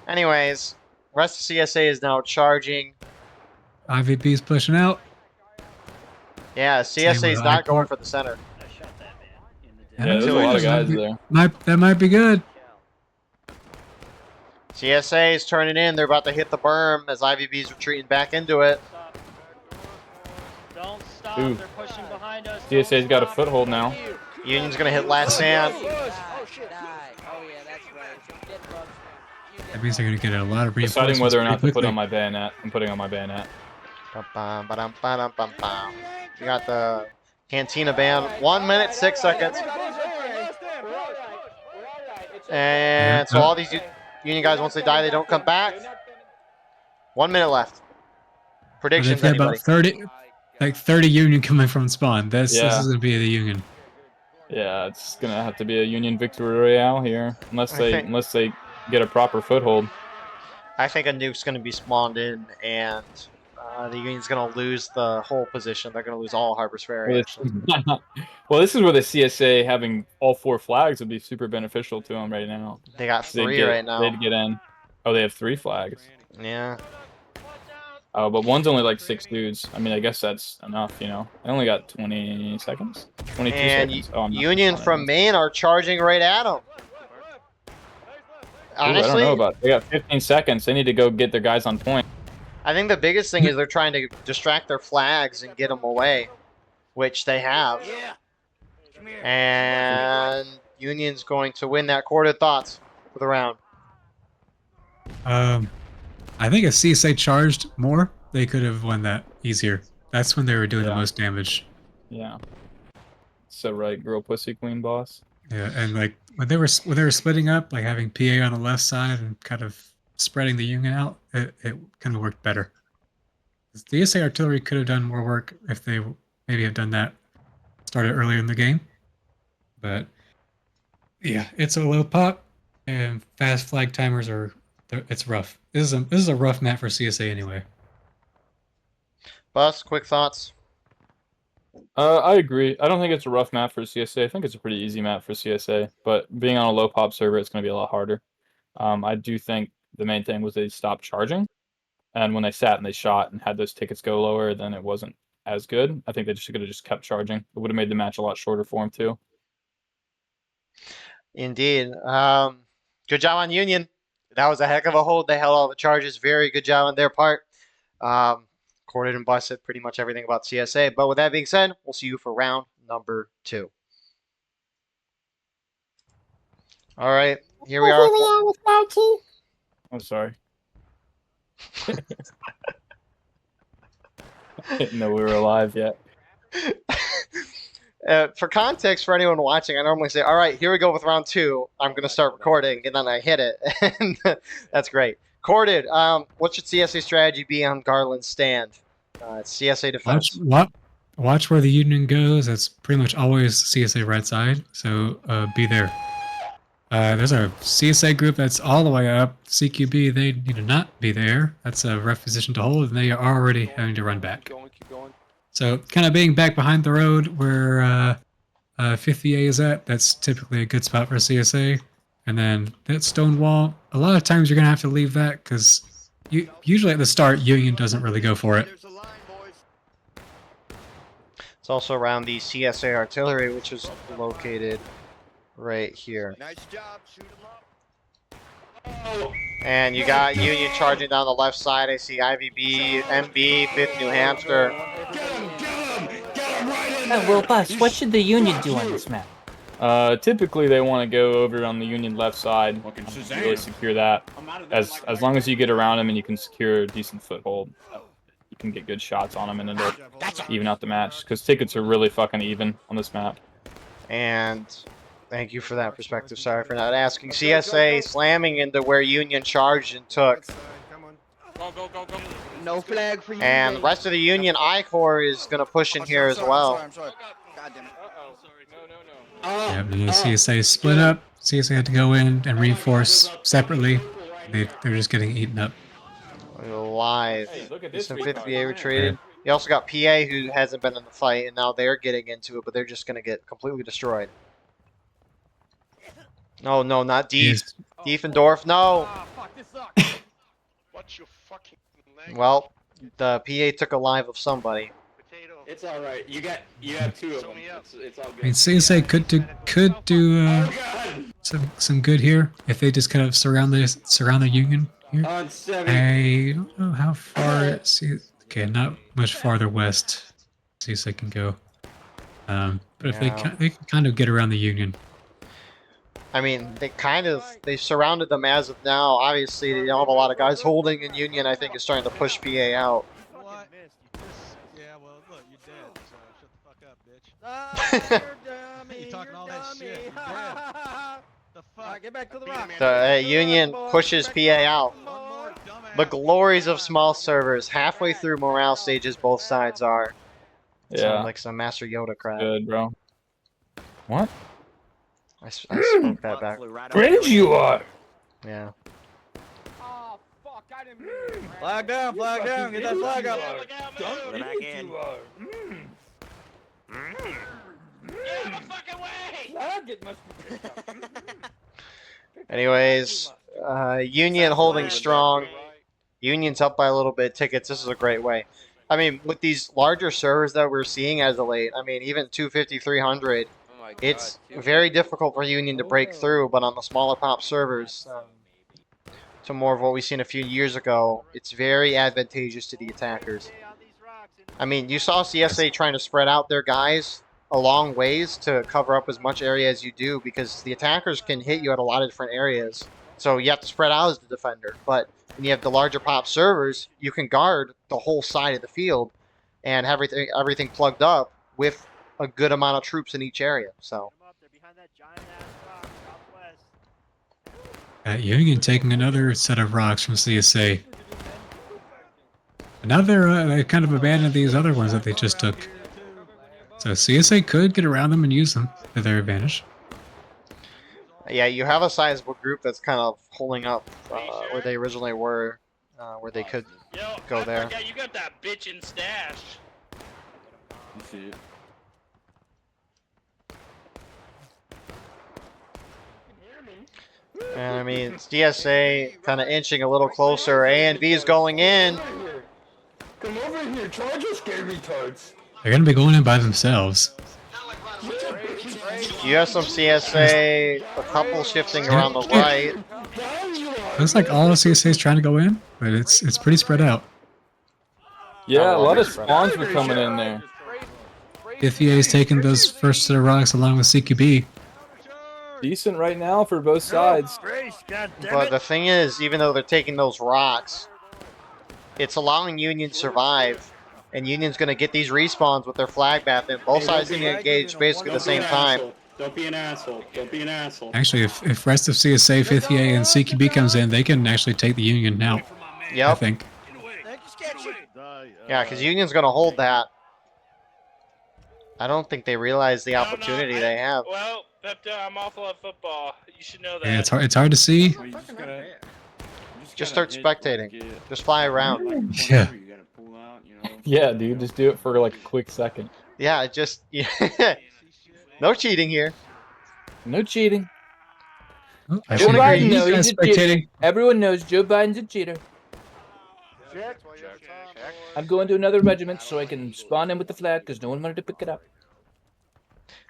Anyways, rest of CSA is now charging. IVP's pushing out. Yeah, CSA is with not I-4. going for the center. Yeah, there's a lot of guys there. That might be good. CSA is turning in. They're about to hit the berm as IVB's retreating back into it. Don't stop. Ooh. They're pushing behind us. CSA's got a foothold now. Union's gonna hit last stand. Oh yeah, that's right. Get bugs. That means they're going to get a lot of reinforcements Deciding whether or not to pretty put quickly. on my bayonet. I'm putting on my bayonet. Bum, ba-dum, ba-dum, bum, bum. We got the Cantina band. 1 minute, 6 seconds. And so all these Union guys, once they die, they don't come back. 1 minute left. And Predictions, they've got anybody? about 30 Union coming from spawn. This Yeah. is going to be the Union. Yeah, it's gonna have to be a Union victory royale here, unless I they think- get a proper foothold. I think a nuke's going to be spawned in, and the Union's going to lose the whole position. They're going to lose all Harper's Ferry, Well, actually. well, this is where the CSA having all 4 flags would be super beneficial to them right now. They got They'd 3 get- right now. They'd get in. Oh, they have 3 flags. Yeah. Oh, but one's only like 6 dudes. I mean, I guess that's enough, you know. I only got 20 seconds. 22 And seconds. Oh, I'm not Union on it. from Maine are charging right at them. Ooh, Honestly, I don't know about. They got 15 seconds. They need to go get their guys on point. I think the biggest thing is they're trying to distract their flags and get them away, which they have. Yeah. Come here. And Union's going to win that quarter. Thoughts for the round? I think if CSA charged more, they could have won that easier. That's when they were doing the Yeah. most damage. Yeah. So right, girl, pussy, queen, boss. Yeah, and like when they were splitting up, like having PA on the left side and kind of spreading the Union out, it kind of worked better. The SA artillery could have done more work if they maybe have done that started earlier in the game. But yeah, it's a low pop, and fast flag timers are it's rough. This is a rough map for CSA anyway. Bus, quick thoughts. I agree. I don't think it's a rough map for CSA. I think it's a pretty easy map for CSA. But being on a low pop server, it's going to be a lot harder. I do think the main thing was they stopped charging, and when they sat and they shot and had those tickets go lower, then it wasn't as good. I think they should have just kept charging. It would have made the match a lot shorter for them too. Indeed. Good job on Union. That was a heck of a hold. They held all the charges. Very good job on their part. Corded and busted pretty much everything about CSA. But with that being said, we'll see you for round number 2. All right, here we are. I'm sorry. I didn't know we were alive yet. For context, for anyone watching, I normally say, all right, here we go with round 2. I'm going to start recording, and then I hit it. And that's great. Corded, what should CSA strategy be on Garland's stand? It's CSA defense. Watch where the Union goes. That's pretty much always CSA right side, so be there. There's a CSA group that's all the way up. CQB, they need to not be there. That's a rough position to hold, and they are already having to run back. Keep going. So kind of being back behind the road where 50A is at, that's typically a good spot for CSA. And then that stone wall, a lot of times you're going to have to leave that because usually at the start, Union doesn't really go for it. It's also around the CSA artillery, which is located right here. Nice job. Shoot 'em up. And you got Union charging down the left side. I see IVB, MB, 5th New Hampshire. Well, Bus, what should the Union do on this map? Typically they want to go over on the Union left side, really secure that. As long as you get around them and you can secure a decent foothold, you can get good shots on them and it'll even out the match. Because tickets are really fucking even on this map. And thank you for that perspective. Sorry for not asking. CSA slamming into where Union charged and took. Go. No flag for you. And the rest of the Union I-Corps is going to push in here as well. I'm sorry. God damn it. Uh-oh. Sorry. No. Yeah, but the CSA split up. CSA had to go in and reinforce separately. They're just getting eaten up. Live. Hey, look at this Some retard. 5th VA retreated. You also got PA who hasn't been in the fight, and now they're getting into it, but they're just going to get completely destroyed. Oh, no, not Dief. Diefendorf, no. Ah, fuck, this sucks. What's your fucking leg? Well, the PA took a live of somebody. Potato. It's all right. You have 2 of them. It's all I mean, good. CSA could do some good here if they just kind of surround the Union here. On 7. I don't know how far. Okay, not much farther west. CSA can go. But if they can kind of get around the Union. I mean, they've surrounded them as of now. Obviously, they don't have a lot of guys holding in Union. I think is starting to push PA out. What? Yeah, well, look, you're dead, so shut the fuck up, bitch. Ah, you're dummy. You talking you're all that dummy. shit, you're The fuck? Get back to the rock. The Union pushes PA out. The glories of small servers. Halfway through morale stages, both sides are. Yeah. Sound like some Master Yoda crap. Good, bro. What? I spoke that back. Cringe you are! Yeah. Oh, fuck, I didn't mean it, man. Flag down, get that flag up. Get out of the fucking way! Anyways, Union holding strong. Union's up by a little bit. Tickets, this is a great way. I mean, with these larger servers that we're seeing as of late, I mean, even 250, 300, it's very difficult for Union to break through, but on the smaller pop servers, to more of what we've seen a few years ago, it's very advantageous to the attackers. I mean, you saw CSA trying to spread out their guys a long ways to cover up as much area as you do, because the attackers can hit you at a lot of different areas. So you have to spread out as the defender. But when you have the larger pop servers, you can guard the whole side of the field and have everything plugged up with a good amount of troops in each area. So Union taking another set of rocks from CSA. And now they're kind of abandoned these other ones that they just took. So CSA could get around them and use them to their advantage. Yeah, you have a sizable group that's kind of holding up where they originally were, where they could Yo, go I there. forgot you got that bitch in stash. You see it. And I mean, CSA kind of inching a little closer. A and B is going in. Come over here, charge us, scared retards. They're going to be going in by themselves. You have some CSA, a couple shifting around the right. Looks like all of CSA is trying to go in, but it's pretty spread out. Yeah, a lot of Spread spawns were coming in there. FEA is taking those first set of rocks along with CQB. Decent right now for both sides. But the thing is, even though they're taking those rocks, it's allowing Union to survive. And Union's going to get these respawns with their flag bath in. Both sides need to engage basically at the same time. Don't be an asshole. Don't be an asshole. Actually, if rest of CSA, 5th EA, and CQB comes in, they can actually take the Union out. Yep. I think. Yeah, because Union's going to hold that. I don't think they realize the opportunity they have. Well, Pepto, I'm awful at football. You should know that. Yeah, it's hard to see. Just start spectating. Just fly around. Yeah. Yeah, dude, just do it for like a quick second. Yeah, just no cheating here. No cheating. Oh, I Joe should agree. Biden, These though, guys he's a cheater. spectating. Everyone knows Joe Biden's a cheater. I'm going to another regiment so I can spawn in with the flag because no one wanted to pick it up.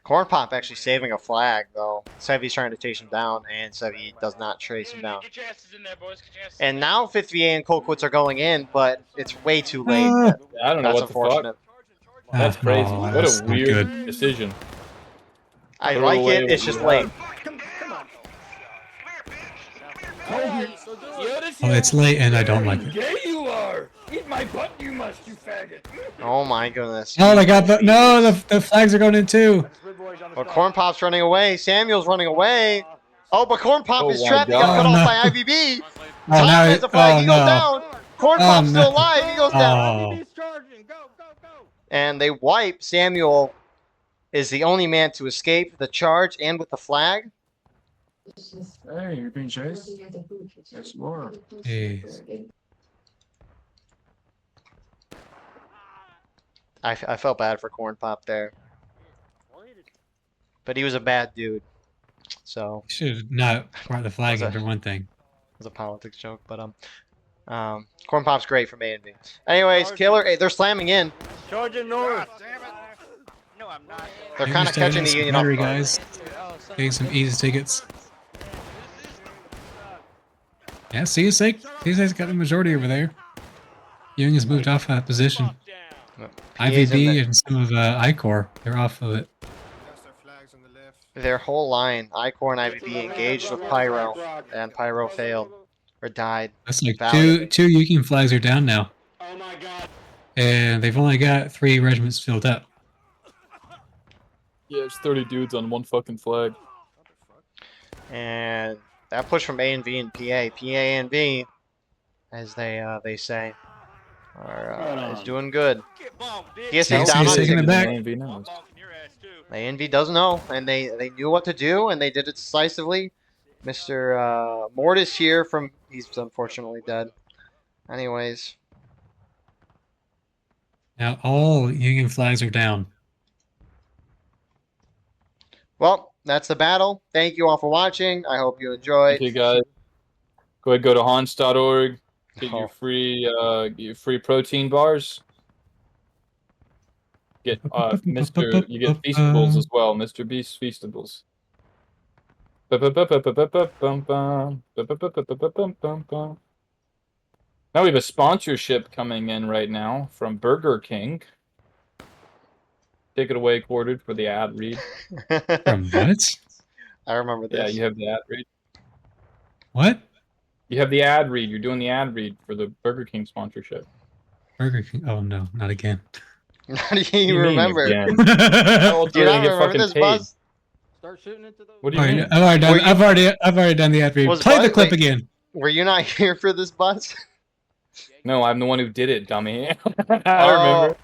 Corn Pop actually saving a flag, though. Sevy's trying to chase him down, and Sevy does not chase him down. Get your asses in there, boys. Get your asses And now 5th VA and Colquitts are going in, but it's way too late. I don't know That's what the fuck. unfortunate. That's crazy. Oh, What that's a not weird good. decision. I Throw like away it, it's what just you late. Oh, it's late and I don't like it. Gay you are! Eat my butt, you must, you faggot! Oh my goodness. Oh, they got the flags are going in too. But Corn Pop's running away. Samuel's running away. Oh, but Corn Pop Oh is my trapped. He got God. cut Oh, off no. by IVB. Oh, now Tom has a flag. He goes no. down. Corn Oh, Pop's no. still alive. He goes down. Oh, He's charging. Go, go, go. And they wipe. Samuel is the only man to escape the charge and with the flag. Hey, you're being chased? That's more. jeez. I felt bad for Corn Pop there. But he was a bad dude. So Should have not brought the flag in for one thing. it was a politics joke. But Corn Pop's great from A and B. Anyways, Killer, hey, they're slamming in. Charging north. No, I'm not. They're kind of catching the Union off Battery guard. guys. Getting some easy tickets. Yeah, CSA's got the majority over there. Union's moved off that position. PA's in IVB there. and some of ICOR, they're off of it. Their whole line, ICOR and IVB, engaged with Pyro, and Pyro failed or died. That's like Valid. two Union flags are down now, Oh my god. and they've only got 3 regiments filled up. Yeah, it's 30 dudes on one fucking flag. And that push from A and B and PA, and B, as they say, is doing good. PSA's Yeah, down CSA on taking it back. A&V knows. A and B does know, and they knew what to do, and they did it decisively. Mr. Mortis here he's unfortunately dead. Anyways, Now all Union flags are down. well, that's the battle. Thank you all for watching. I hope you enjoyed. Okay, guys. Go ahead, go to hans.org. Get Oh. your free protein bars. Get you get Feastables as well, Mr. Beast Feastables. Now we have a sponsorship coming in right now from Burger King. Take it away, Quartered, for the ad read. From what? I remember this. Yeah, you have the ad read. What? You have the ad read. You're doing the ad read for the Burger King sponsorship. Burger King? Oh no, not again. How do you remember? Again? Do you Gonna not get remember fucking this, paid. Buzz? Start shooting into those. What do you mean? I've already done the ad read. Was Play the Buzz- clip wait. again. Were you not here for this, Buzz? No, I'm the one who did it, dummy. I remember.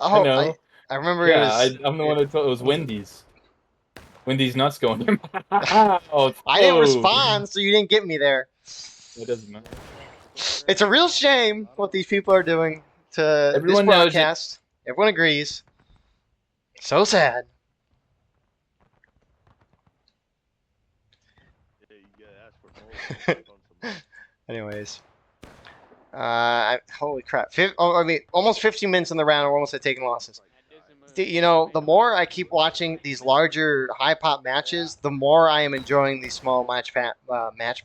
Oh, know. I remember Yeah, it was. I'm the one that told it was Wendy's. Wendy's nuts going in my mouth. I didn't Oh, respond, so you didn't get me there. it doesn't matter. It's a real shame what these people are doing to Everyone this knows it. broadcast. Everyone agrees. So sad. Anyways. Holy crap. Almost 15 minutes in the round, we're almost at taking losses. You know, the more I keep watching these larger high pop matches, the more I am enjoying these small match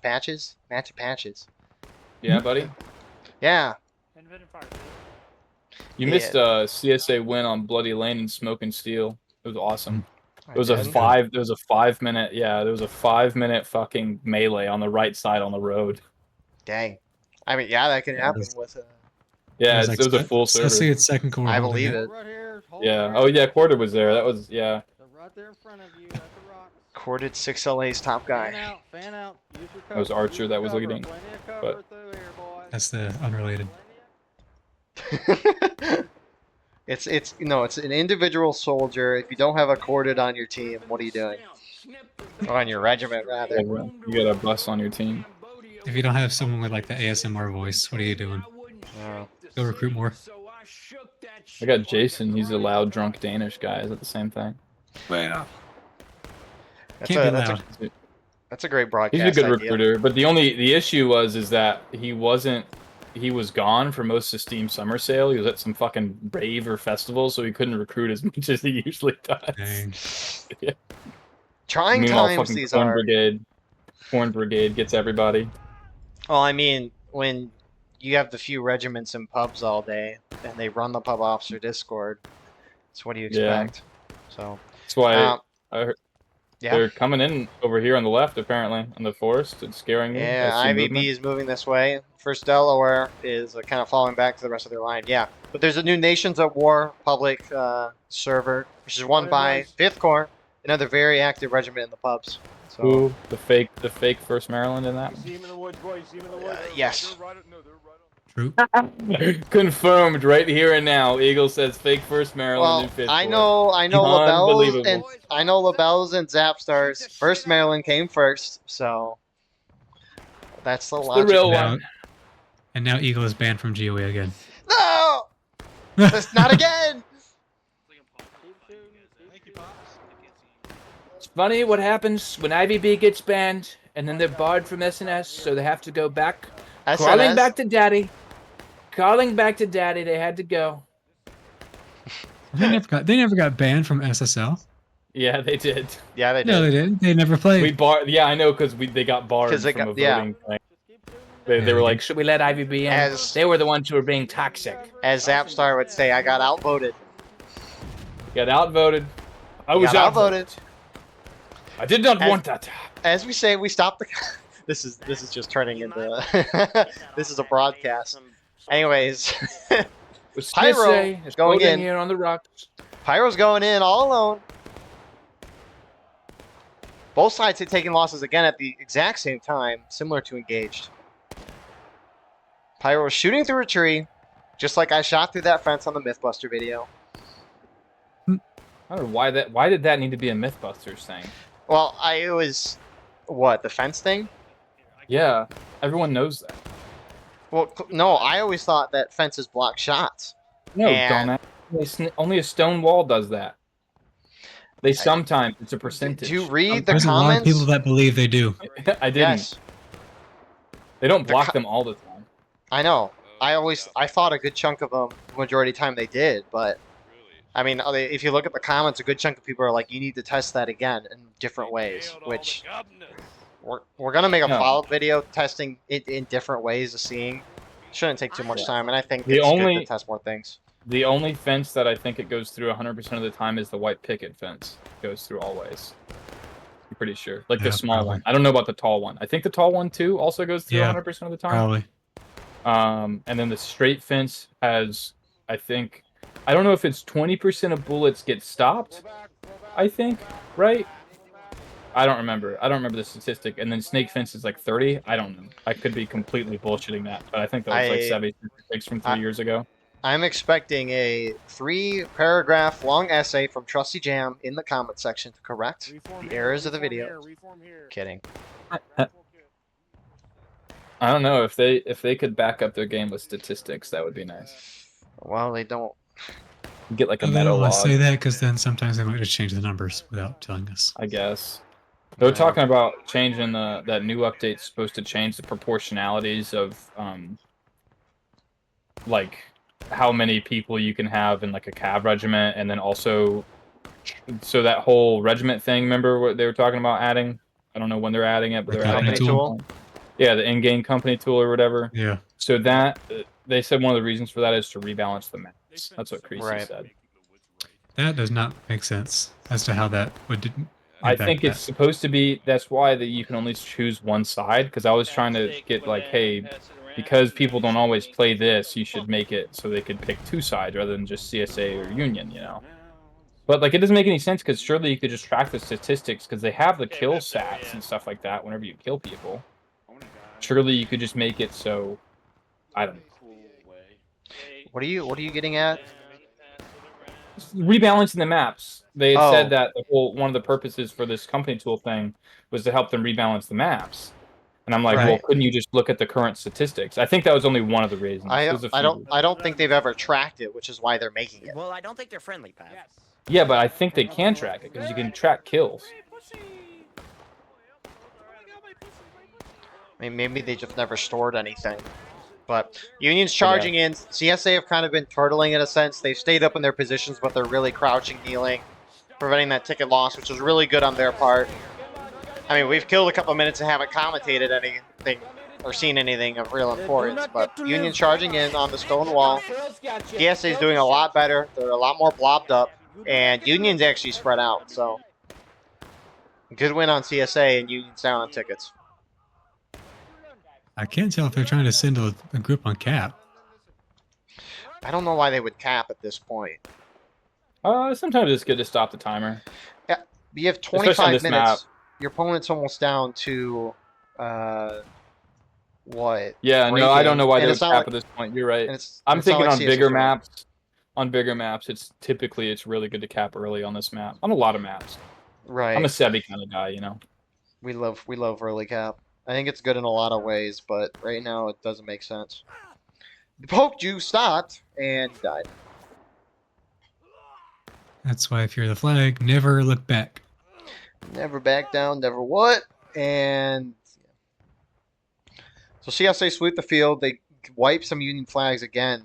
patches. Yeah, buddy. Yeah. You missed a CSA win on Bloody Lane and Smoke and Steel. It was awesome. It was did. There was a 5 minute. Yeah, there was a 5 minute fucking melee on the right side on the road. Dang. I mean, yeah, that can happen with. Yeah, It it was a full Let's server. see its second quarter. I believe it. Right here, hold Yeah. there. Oh yeah, Quarter was there. That was yeah. They're right there in front of you. That's the rocks. Corded 6LA's top Fan guy. out, fan out. Use your cover. That was Archer use that your was cover. leading, Plenty of cover but- through here, boys. That's the unrelated. it's it's an individual soldier. If you don't have a corded on your team, what are you doing? Or on your regiment, rather. You got a bus on your team. If you don't have someone with like the ASMR voice, what are you doing? Go recruit more. I got Jason. He's a loud, drunk Danish guy. Is that the same thing? Well, That's can't a, be that's loud. That's a great broadcast. He's a good idea. recruiter, but the issue is that he was gone for most of Steam Summer Sale. He was at some fucking rave or festival, so he couldn't recruit as much as he usually does. Dang. Yeah. Trying Meanwhile, times fucking these Corn are. Brigade gets everybody. Well, I mean, when you have the few regiments in pubs all day and they run the pub officer Discord, so what do you Yeah. expect? So That's why Um, I heard yeah, they're coming in over here on the left, apparently, on the forest. It's scaring me. yeah. I see IVB movement. is moving this way. First Delaware is kind of falling back to the rest of their line. Yeah, but there's a new Nations at War public server, which is won by 5th Corps, another very active regiment in the pubs. So Ooh, the fake 1st Maryland in that See him in the woods, boys. See him in the woods. yes. True. one. Confirmed right here and now. Eagle says fake 1st Maryland Well, and 5th I Corps. know LaBelle's Unbelievable. and I know LaBelle's and Zapstars. 1st Maryland came first, so that's the It's the logic. real Now- one. And now Eagle is banned from GOA again. No, that's not again. It's funny what happens when IVB gets banned and then they're barred from SNS, so they have to go back. Crawling SNS. back to daddy. Calling back to daddy, they had to go. They never got banned from SSL. Yeah, they did. Yeah, they did. No, they didn't. They never played. We yeah, I know, because they got barred 'Cause they from got- a yeah. voting thing. They were like, Should we let IVB in? As- They were the ones who were being toxic. As Zapstar would say, I got outvoted. got outvoted. I was Got outvoted. I did not As- want that. As we say, we stopped the. This is just turning into. This is a broadcast. Anyways, With Pyro CSA is going floating in. here on the rocks. Pyro's going in all alone. Both sides had taken losses again at the exact same time, similar to Engaged. Pyro was shooting through a tree, just like I shot through that fence on the Mythbuster video. I don't know why did that need to be a Mythbusters thing? Well, it was, what, the fence thing? Yeah, everyone knows that. Well, no, I always thought that fences block shots. No, And- dumbass. Only a stone wall does that. They sometimes, it's a percentage. Did you read the There's a lot of comments? people that believe they do. I didn't. Yes, They don't The block co- them all the time. I know. I thought a good chunk of them, majority of the time they did, but I mean, if you look at the comments, a good chunk of people are like, you need to test that again in different ways, which we're gonna make a No. follow-up video testing it in different ways of seeing. Shouldn't take too much time, and I think The it's good only- to test more things. The only fence that I think it goes through 100% of the time is the white picket fence. It goes through always. I'm pretty sure. Like Yeah, the small probably. one. I don't know about the tall one. I think the tall one too also goes through Yeah, 100% of the time. Probably. And then the straight fence has, I think, I don't know if it's 20% of bullets get stopped. I think, right? I don't remember. I don't remember the statistic. And then snake fence is like 30. I don't know. I could be completely bullshitting that, but I think that was like I- 76 from 3 years ago. I'm expecting a 3-paragraph long essay from Trusty Jam in the comment section to correct the errors of the video. Kidding. I don't know if they could back up their game with statistics, that would be nice. Well, they don't. Get like a Well, they meta don't want to log, say that because then sometimes they might just change the numbers without telling us. I guess. They're talking about changing that new update's supposed to change the proportionalities of like how many people you can have in like a cav regiment, and then also so that whole regiment thing. Remember what they were talking about adding? I don't know when they're adding it, but they're adding company it. tool? Yeah, the in-game company tool or whatever. Yeah. So that they said one of the reasons for that is to rebalance the maps. That's what Creasy said. That does not make sense as to how that would. I think it's supposed to be. That's why that you can only choose one side. Because I was trying to get like, hey, because people don't always play this, you should make it so they could pick two sides rather than just CSA or Union. You know. But like, it doesn't make any sense because surely you could just track the statistics because they have the kill stats and stuff like that whenever you kill people. Surely you could just make it so. I don't know. What are you getting at? Rebalancing the maps. They had Oh. said that one of the purposes for this company tool thing was to help them rebalance the maps. And I'm like, well, Right. couldn't you just look at the current statistics? I think that was only one of the reasons. There's a few. I don't think they've ever tracked it, which is why they're making it. Well, I don't think they're friendly, Pat. Yeah, but I think they can track it because you can track kills. I mean, maybe they just never stored anything. But Union's charging in. CSA have kind of been turtling in a sense. They've stayed up in their positions, but they're really crouching, kneeling, preventing that ticket loss, which is really good on their part. I mean, we've killed a couple minutes and haven't commentated anything or seen anything of real importance. But Union charging in on the stone wall. CSA is doing a lot better. They're a lot more blobbed up. And Union's actually spread out. So, good win on CSA and Union's down on tickets. I can't tell if they're trying to send a group on cap. I don't know why they would cap at this point. Sometimes it's good to stop the timer. Yeah, you have Especially on 25 this minutes. map. Your opponent's almost down to what? Yeah, no, I don't know why they would cap at this point. You're right. I'm thinking on bigger maps. On bigger maps, it's really good to cap early on this map. On a lot of maps. Right. I'm a Sebi kind of guy, you know. We love early cap. I think it's good in a lot of ways, but right now it doesn't make sense. The poke juice stopped and died. That's why if you're the flag, never look back. Never back down, never what? And so CSA sweep the field. They wipe some Union flags again.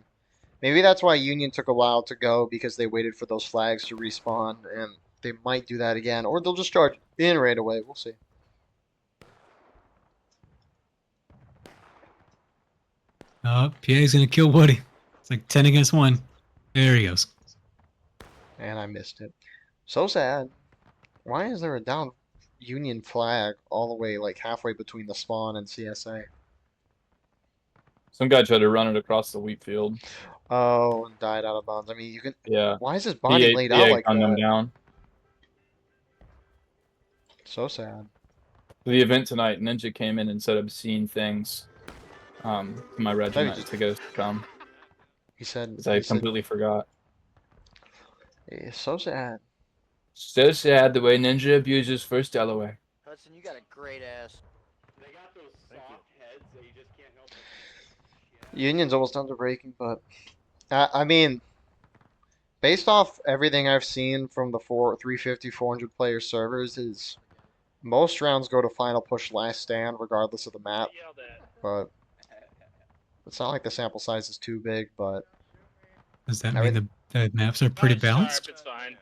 Maybe that's why Union took a while to go, because they waited for those flags to respawn, and they might do that again, or they'll just charge in right away. We'll see. Oh, PA's gonna kill Woody. It's like 10 against 1. There he goes. And I missed it. So sad. Why is there a down Union flag all the way like halfway between the spawn and CSA? Some guy tried to run it across the wheat field. Oh, and died out of bounds. I mean, you can. Yeah. Why is his body laid out like gunned him that? down. So sad. The event tonight, Ninja came in and said obscene things to my regiment to go come. He said. I completely forgot. It's so sad. So sad the way Ninja abuses First Delaware. Hudson, you got a great ass. They got those soft heads that you just can't help. Union's almost done to breaking, but I mean, based off everything I've seen from the 350, 400 player servers, is most rounds go to final push last stand regardless of the map. But it's not like the sample size is too big, but Does that mean the maps are pretty balanced? It's fine.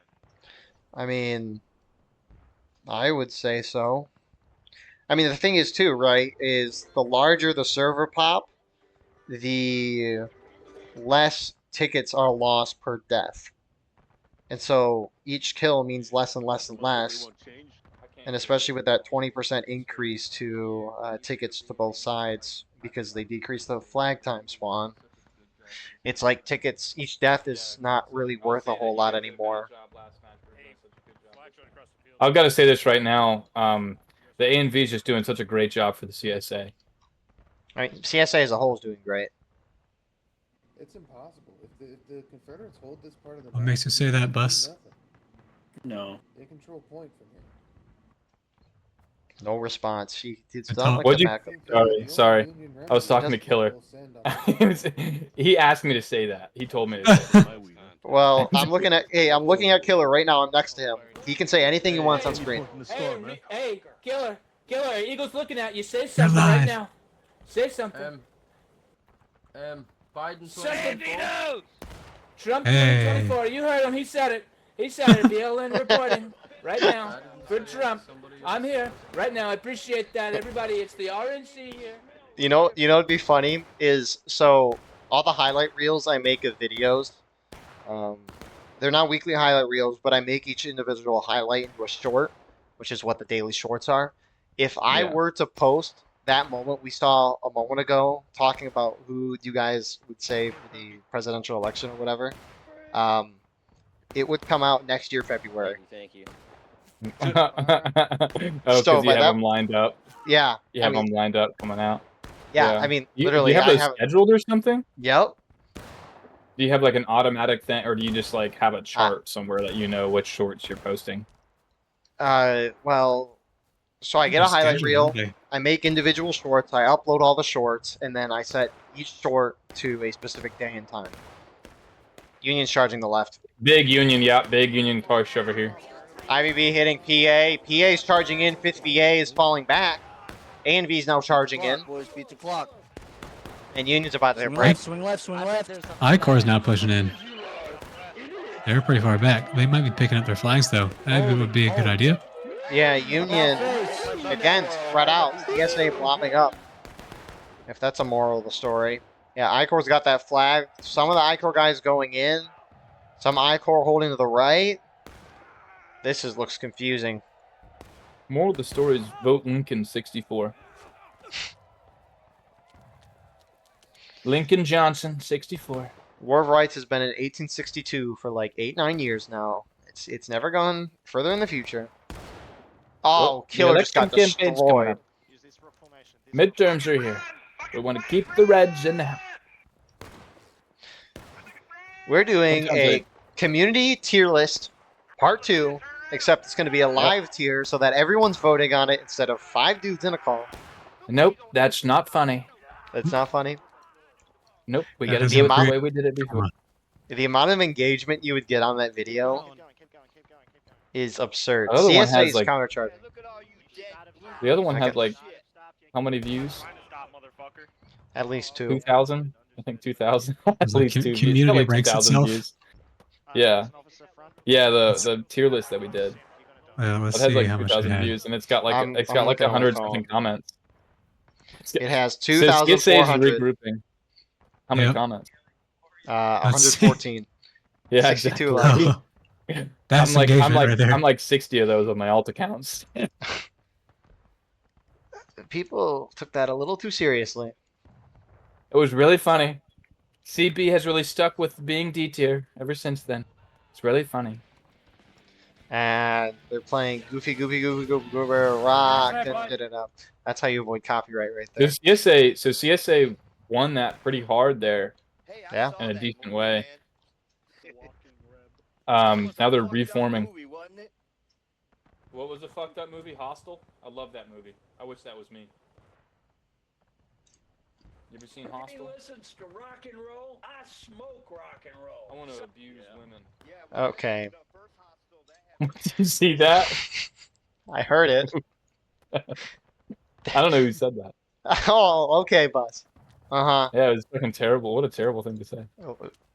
I mean, I would say so. I mean, the thing is too, right, is the larger the server pop, the less tickets are lost per death. And so each kill means less and less and less. And especially with that 20% increase to tickets to both sides, because they decrease the flag time spawn, it's like tickets, each death is not really worth a whole lot anymore. I've got to say this right now. The ANV is just doing such a great job for the CSA. I mean, CSA as a whole is doing great. It's impossible. if the Confederates hold this part of the What makes you say that, Bus? No. They control point from here. No response. She did I not thought- like What'd the you- back of Sorry. I was talking to Killer. He asked me to say that. He told me to say that. Well, I'm looking at Killer right now. I'm next to him. He can say anything he wants on screen. Hey, Killer, Eagle's looking at you. Say something right live. now. Say something. Biden Something. 2024. Trump Hey. 2024. You heard him. He said it. He said it. BLN reporting right now for Trump. I'm here right now. I appreciate that, everybody. It's the RNC here. You know what'd be funny is so all the highlight reels I make of videos, they're not weekly highlight reels, but I make each individual highlight into a short, which is what the daily shorts are. If I Yeah. were to post that moment we saw a moment ago, talking about who you guys would say for the presidential election or whatever, it would come out next year, February. Thank you. Oh, So because you by have that- them lined up. Yeah, You I have mean, them lined up coming out. yeah, I mean, You literally, have I those have. scheduled or something? Yep. Do you have like an automatic thing, or do you just like have a chart somewhere that you know which shorts you're posting? Well, so I get a highlight reel. I make individual shorts. I upload all the shorts, and then I set each short to a specific day and time. Union's charging the left. Big Union, yeah, big Union push over here. IVB hitting PA. PA's charging in. 5th VA is falling back. A&V's now charging in. Boys, beat the clock. And Union's about to Swing break. left, swing left, swing left. I-Corps now pushing in. They're pretty far back. They might be picking up their flags, though. That would be a good idea. Yeah, Union, again, spread out. CSA blobbing up. If that's a moral of the story. Yeah, I-Corps got that flag. Some of the I-Corps guys going in. Some I-Corps holding to the right. This looks confusing. Moral of the story is vote Lincoln 64. Lincoln Johnson 64. War of Rights has been in 1862 for like 8-9 years now. It's never gone further in the future. Oh, Well, the Killer just got election campaign's coming destroyed. up. Midterms are here. We want to keep the Reds in the house. We're doing Sometimes a community tier list, part 2, except it's going to be a live tier so that everyone's voting on it instead of 5 dudes in a call. Nope, that's not funny. That's not funny. Nope, we That got to doesn't do it the agree. way we did it before. The amount of engagement you would get on that video is absurd. The other one CSA has, is like- countercharging. The other one I had got- like how many views? At least 2. 2,000? I think 2,000. At It's like least 2 views. community Probably ranks 2,000 itself. views. Yeah. Yeah, the tier list that we did. Let's It has see like how much it 2,000 had. views, and it's got like I'm it's got like looking on my 100 phone. something comments. It has So CSA is 2,400. regrouping. How many Yep. comments? 114. Yeah, 62 exactly. likes. That's I'm like engagement right there. I'm like 60 of those on my alt accounts. People took that a little too seriously. It was really funny. CB has really stuck with being D tier ever since then. It's really funny. And they're playing Goofy Rock. Da-da-da-da. That's how you avoid copyright right there. So CSA won that pretty hard there. Hey, Yeah. In a decent way. Now they're reforming. What was the fucked up movie? Hostel? I love that movie. I wish that was me. You ever seen Hostel? listens to rock and roll. I smoke rock and roll. I want to abuse women. Okay. Did you see that? I heard it. I don't know who said that. Oh, okay, Buzz. Uh-huh. Yeah, it was fucking terrible. What a terrible thing to say.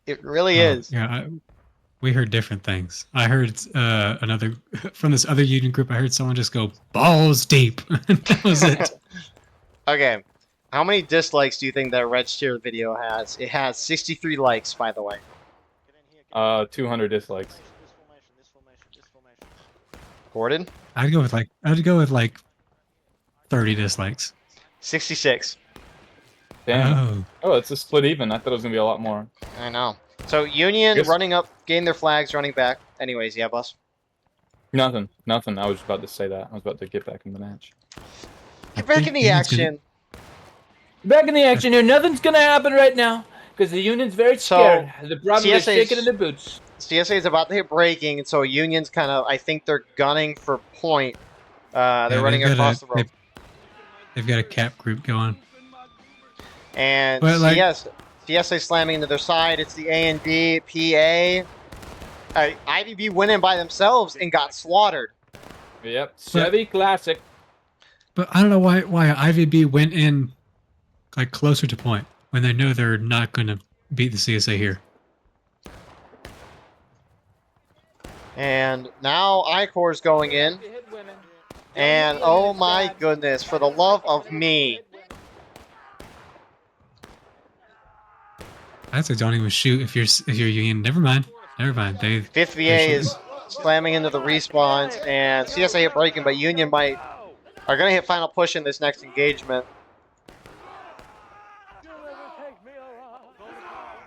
It really Oh, is. Yeah, we heard different things. I heard another from this other union group. I heard someone just go balls deep. That was it. Okay. How many dislikes do you think that Red Steer video has? It has 63 likes, by the way. 200 dislikes. Gordon? I'd go with like 30 dislikes. 66. Damn. Oh, Oh, it's a split even. I thought it was gonna be a lot more. I know. So Union Yes. running up, getting their flags, running back. Anyways, yeah, Bus. Nothing. I was about to say that. I was about to get back in the match. Get back in the Union's gonna- action. Back in the action here. Nothing's gonna happen right now. Because the union's very So, scared. The problem is CSA 's shaking in the boots. CSA is about to hit braking, and so Union's kind of, I think they're gunning for point. They're Yeah, running across the road. They've got a cap group going. And But, like- CSA slamming into their side. It's the A and D, PA. IVB went in by themselves and got slaughtered. Yep. Chevy Classic. But I don't know why IVB went in like closer to point when they know they're not going to beat the CSA here. And now I-Corps going in. You hit women. And oh my goodness, for the love of me. I say don't even shoot if you're Union. Never mind. They 5th VA is slamming into the respawns, and CSA hit braking, but Union are going to hit final push in this next engagement.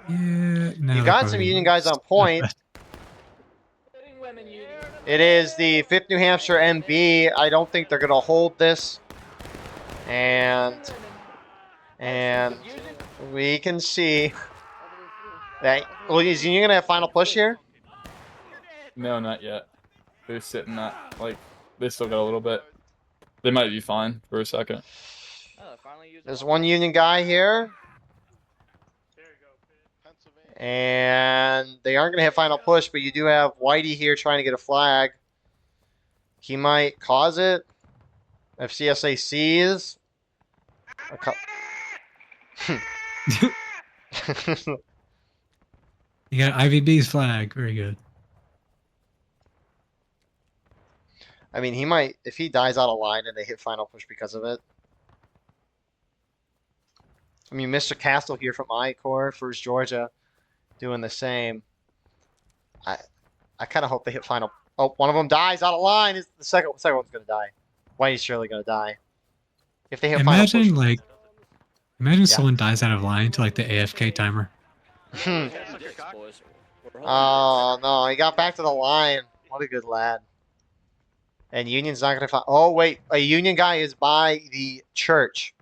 Yeah, no, You got some Union guys on point. It is the 5th New Hampshire MB. I don't think they're going to hold this. And we can see that. Well, is Union going to have final push here? No, not yet. They're sitting at, like, they still got a little bit. They might be fine for a second. There's one Union guy here. And they aren't going to hit final push, but you do have Whitey here trying to get a flag. He might cause it if CSA sees. You got IVB's flag. Very good. I mean, he might, if he dies out of line and they hit final push because of it. I mean, Mr. Castle here from I-Corps, First Georgia, doing the same. I kind of hope they hit final. Oh, one of them dies out of line. Is the second one's going to die. Whitey's surely going to die. If they hit final push. Imagine someone dies out of line to like the AFK timer. Oh, no. He got back to the line. What a good lad. And Union's not going to find. Oh, wait. A Union guy is by the church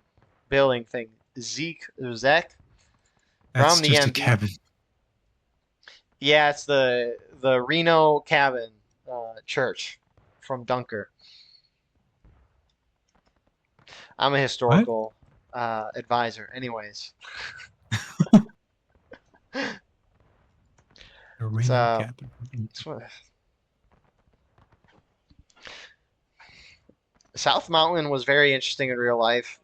building thing. Zek. That's From the just a MB. cabin. Yeah, it's the Reno Cabin Church from Dunker. I'm a historical advisor. Anyways. South Mountain was very interesting in real life.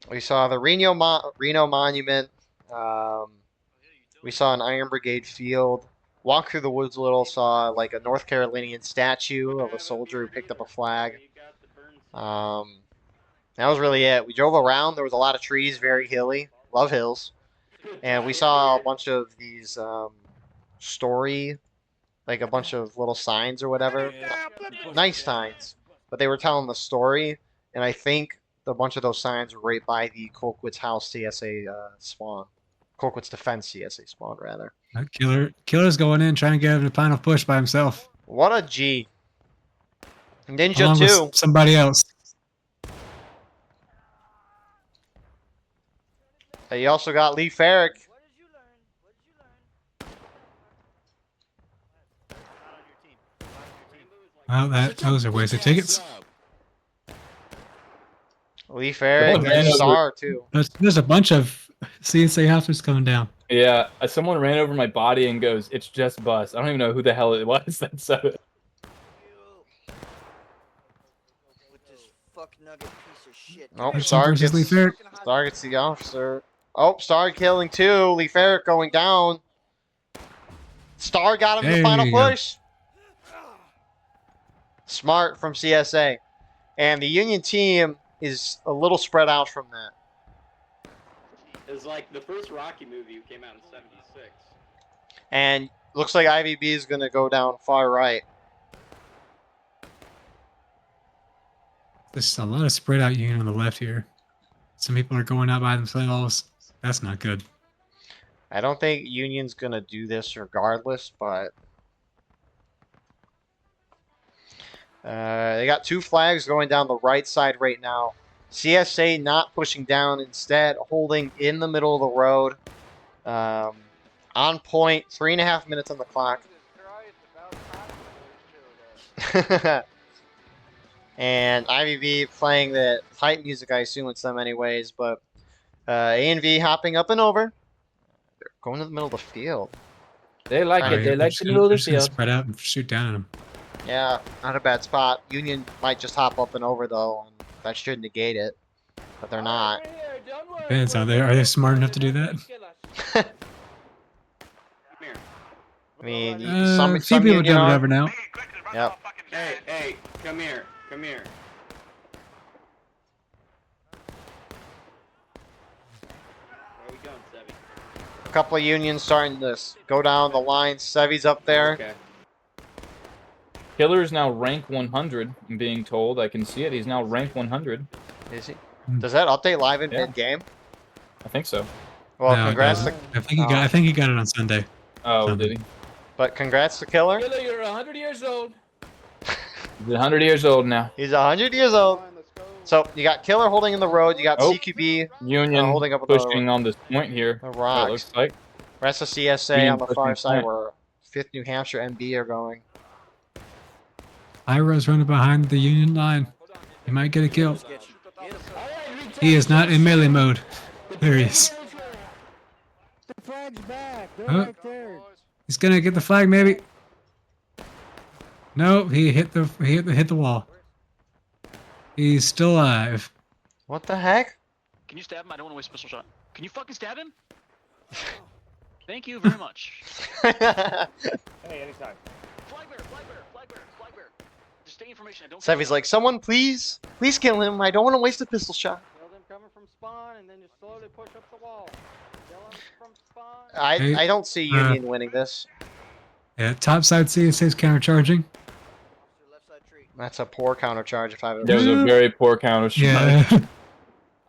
We saw the Reno Monument. We saw an Iron Brigade field. Walked through the woods a little, saw like a North Carolinian statue of a soldier who picked up a flag. That was really it. We drove around. There was a lot of trees, very hilly. Love hills. And we saw a bunch of these like a bunch of little signs or whatever. Nice signs. But they were telling the story. And I think a bunch of those signs were right by the Colquitt's House CSA spawn. Colquitt's Defense CSA spawn, rather. Killer's going in, trying to get him to final push by himself. What a G. Ninja Along 2. with somebody else. You also got Lee Farrick. Well, those are wasted tickets. Lee Farrick and Star, too. There's a bunch of CSA hoppers coming down. Yeah, someone ran over my body and goes, "It's just bus." I don't even know who the hell it was that said it. With this fuck nugget piece of shit. Oh, There's Star versus Lee Farrick. gets the officer. Oh, Star killing 2. Lee Farrick going down. Star got him to the There final you go. push. Smart from CSA. And the Union team is a little spread out from that. It's like the first Rocky movie came out in '76. And looks like IVB is going to go down far right. There's a lot of spread out Union on the left here. Some people are going out by themselves. That's not good. I don't think Union's going to do this regardless, but they got 2 flags going down the right side right now. CSA not pushing down, instead holding in the middle of the road. On point, 3.5 minutes on the clock. And IVV playing the hype music, I assume it's them anyways, but A&V hopping up and over. They're going to the middle of the field. They like Oh, it. They like the middle of the field. Spread out and shoot down at them. Yeah, not a bad spot. Union might just hop up and over though, and that should negate it, but they're not. Depends. Are they smart enough to do that? I mean, A few people Union done are. it over now. Yep. Hey, come here. Come here. Where are we going, Sevy? A couple of Unions starting to go down the line. Sevy's up there. Okay. Killer is now rank 100. I'm being told. I can see it. He's now rank 100. Is he? Does that update live in Yeah. mid-game? I think so. Well, No, it congrats to, doesn't. I think he got it on Sunday. Oh, Something. did he? but congrats to Killer. Killer, you're 100 years old. He's 100 years old now. He's 100 years old. So you got Killer holding in the road. You got Oh. CQB Union holding up with pushing on this point here. the It rocks. looks like. Rest of CSA Union on the pushing far the side point. where 5th New Hampshire MB are going. Iro's running behind the Union line. He might get a kill. He is not in melee mode. There he is. The flag's back. They're Oh. right there. He's gonna get the flag, maybe. No, he hit the wall. He's still alive. What the heck? Can you stab him? I don't want to waste a pistol shot. Can you fucking stab him? Thank you very much. Hey, anytime. Flag bearer. Just stay information. I don't. Sevy's like, someone please kill him. I don't want to waste a pistol shot. Kill them coming from spawn, and then just slowly push up the wall. Kill them from spawn. I don't see Union winning this. Yeah, top side CSA's countercharging. That's a poor counter charge if I've ever There was a very poor counter shot. Yeah.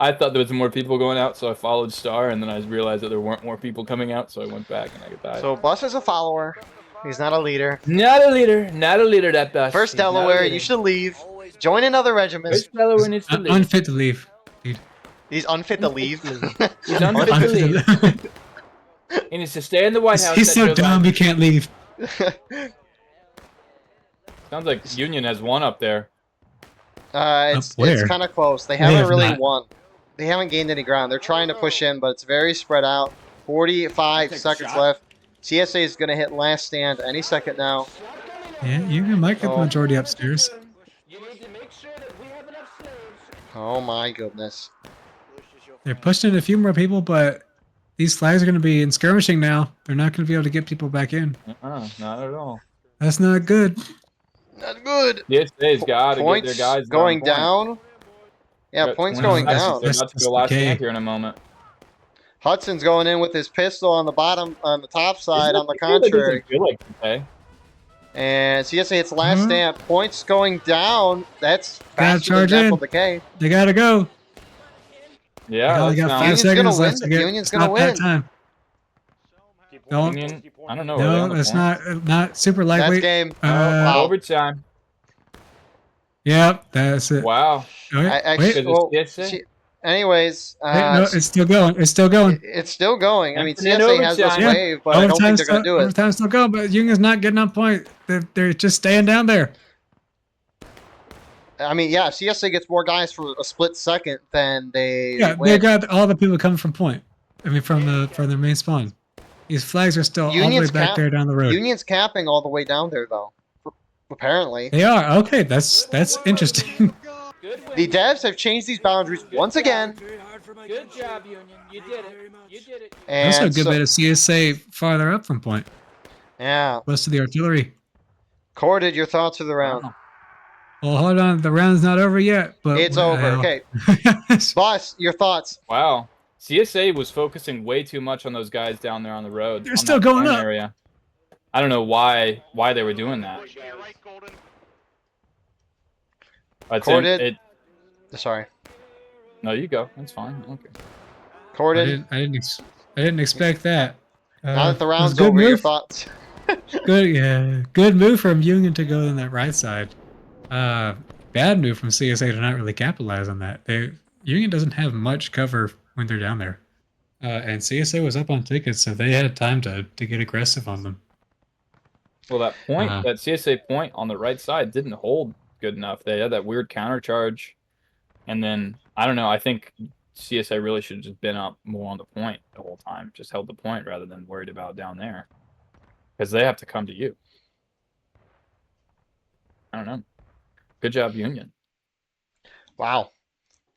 I thought there was more people going out, so I followed Star, and then I realized that there weren't more people coming out, so I went back and I died. So Bus is a follower. He's not a leader. Not a leader. Not a leader, that bus. First He's not a Delaware, leader. you should leave. Join another regiment. First Delaware needs to leave. Unfit to leave. He's unfit to leave. He's unfit to leave. He needs to stay in the White House. He's at so Joe dumb Biden. he can't leave. Sounds like Union has one up there. It's where? kind of close. They They haven't have really not. won. They haven't gained any ground. They're trying to push in, but it's very spread out. 45 seconds left. CSA is going to hit last stand any second now. Yeah, you might get the majority upstairs. You need to make sure that we have enough slaves. Oh my goodness. They're pushing in a few more people, but these flags are going to be in skirmishing now. They're not going to be able to get people back in. Not at all. That's not good. Not good. CSA's got to get their Points guys going on point. down. Yeah, Got points 20 going seconds. down. They're about to go last stand here in a moment. Hudson's going in with his pistol on the bottom, on the top side, on the I feel like it contrary. doesn't feel like today. And CSA hits last stand. Points going down. That's Gotta faster than charge in. Apple Decay. They got to go. Yeah, They only that's got not- 5 Union's seconds gonna left win. to get Union's gonna stop that win. time. No, Union, I don't know. Are they on no, the it's point? not super That's lightweight. game. Wow. Overtime. Yep, that's it. Wow. Wait, Actually, Is it well, CSA? anyways, no, it's still going. It's still going. it's still going. I mean, Infinite CSA has this overtime. Yeah. wave, but I don't think they're going to do it. Overtime's still going, but Union's not getting on point. They're just staying down there. I mean, yeah, CSA gets more guys for a split second than they Yeah, win. they got all the people coming from point. I mean, from their main spawn. These flags are still all the way Union's back there down the road. Union's capping all the way down there, though. Apparently. They are. Okay, that's interesting. The devs have changed these boundaries once again. Good job, Union. You did it. You did it. And Also a good so- bit of CSA farther up from point. Yeah. Close to the artillery. Corded, your thoughts of the round? Well, hold on. The round's not over yet. But It's over. Okay. Boss, your thoughts? Wow. CSA was focusing way too much on those guys down there on the road. They're on still that going farm up. Area. I don't know why they were doing that. But Corded. Sorry. No, you go. That's fine. Okay. Corded. I didn't expect that. Now that the it was a round's good over, your move. thoughts? Good move from Union to go on that right side. Bad move from CSA to not really capitalize on that. Union doesn't have much cover when they're down there. And CSA was up on tickets, so they had time to get aggressive on them. Well, that point, Uh-huh. that CSA point on the right side didn't hold good enough. They had that weird counter charge. And then, I don't know, I think CSA really should have just been up more on the point the whole time. Just held the point rather than worried about down there. Because they have to come to you. I don't know. Good job, Union. Wow.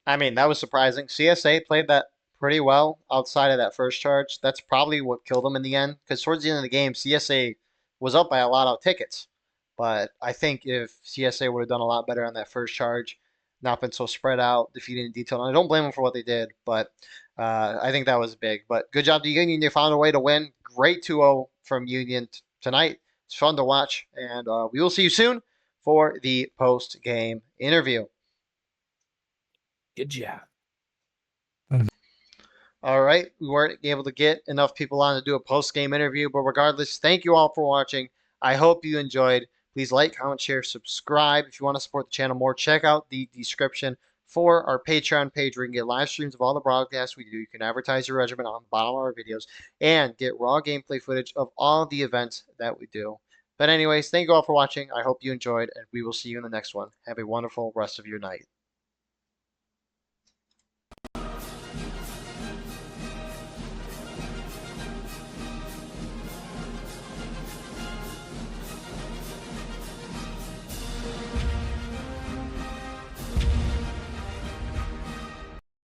I mean, that was surprising. CSA played that pretty well outside of that first charge. That's probably what killed them in the end, because towards the end of the game, CSA was up by a lot of tickets. But I think if CSA would have done a lot better on that first charge, not been so spread out, defeating in detail, and I don't blame them for what they did, but I think that was big. But good job to Union. They found a way to win. Great 2-0 from Union tonight. It's fun to watch, and we will see you soon for the post-game interview. Good job. All right. We weren't able to get enough people on to do a post-game interview, but regardless, thank you all for watching. I hope you enjoyed. Please like, comment, share, subscribe. If you want to support the channel more, check out the description for our Patreon page where you can get live streams of all the broadcasts we do. You can advertise your regiment on the bottom of our videos and get raw gameplay footage of all the events that we do. But anyways, thank you all for watching. I hope you enjoyed, and we will see you in the next one. Have a wonderful rest of your night.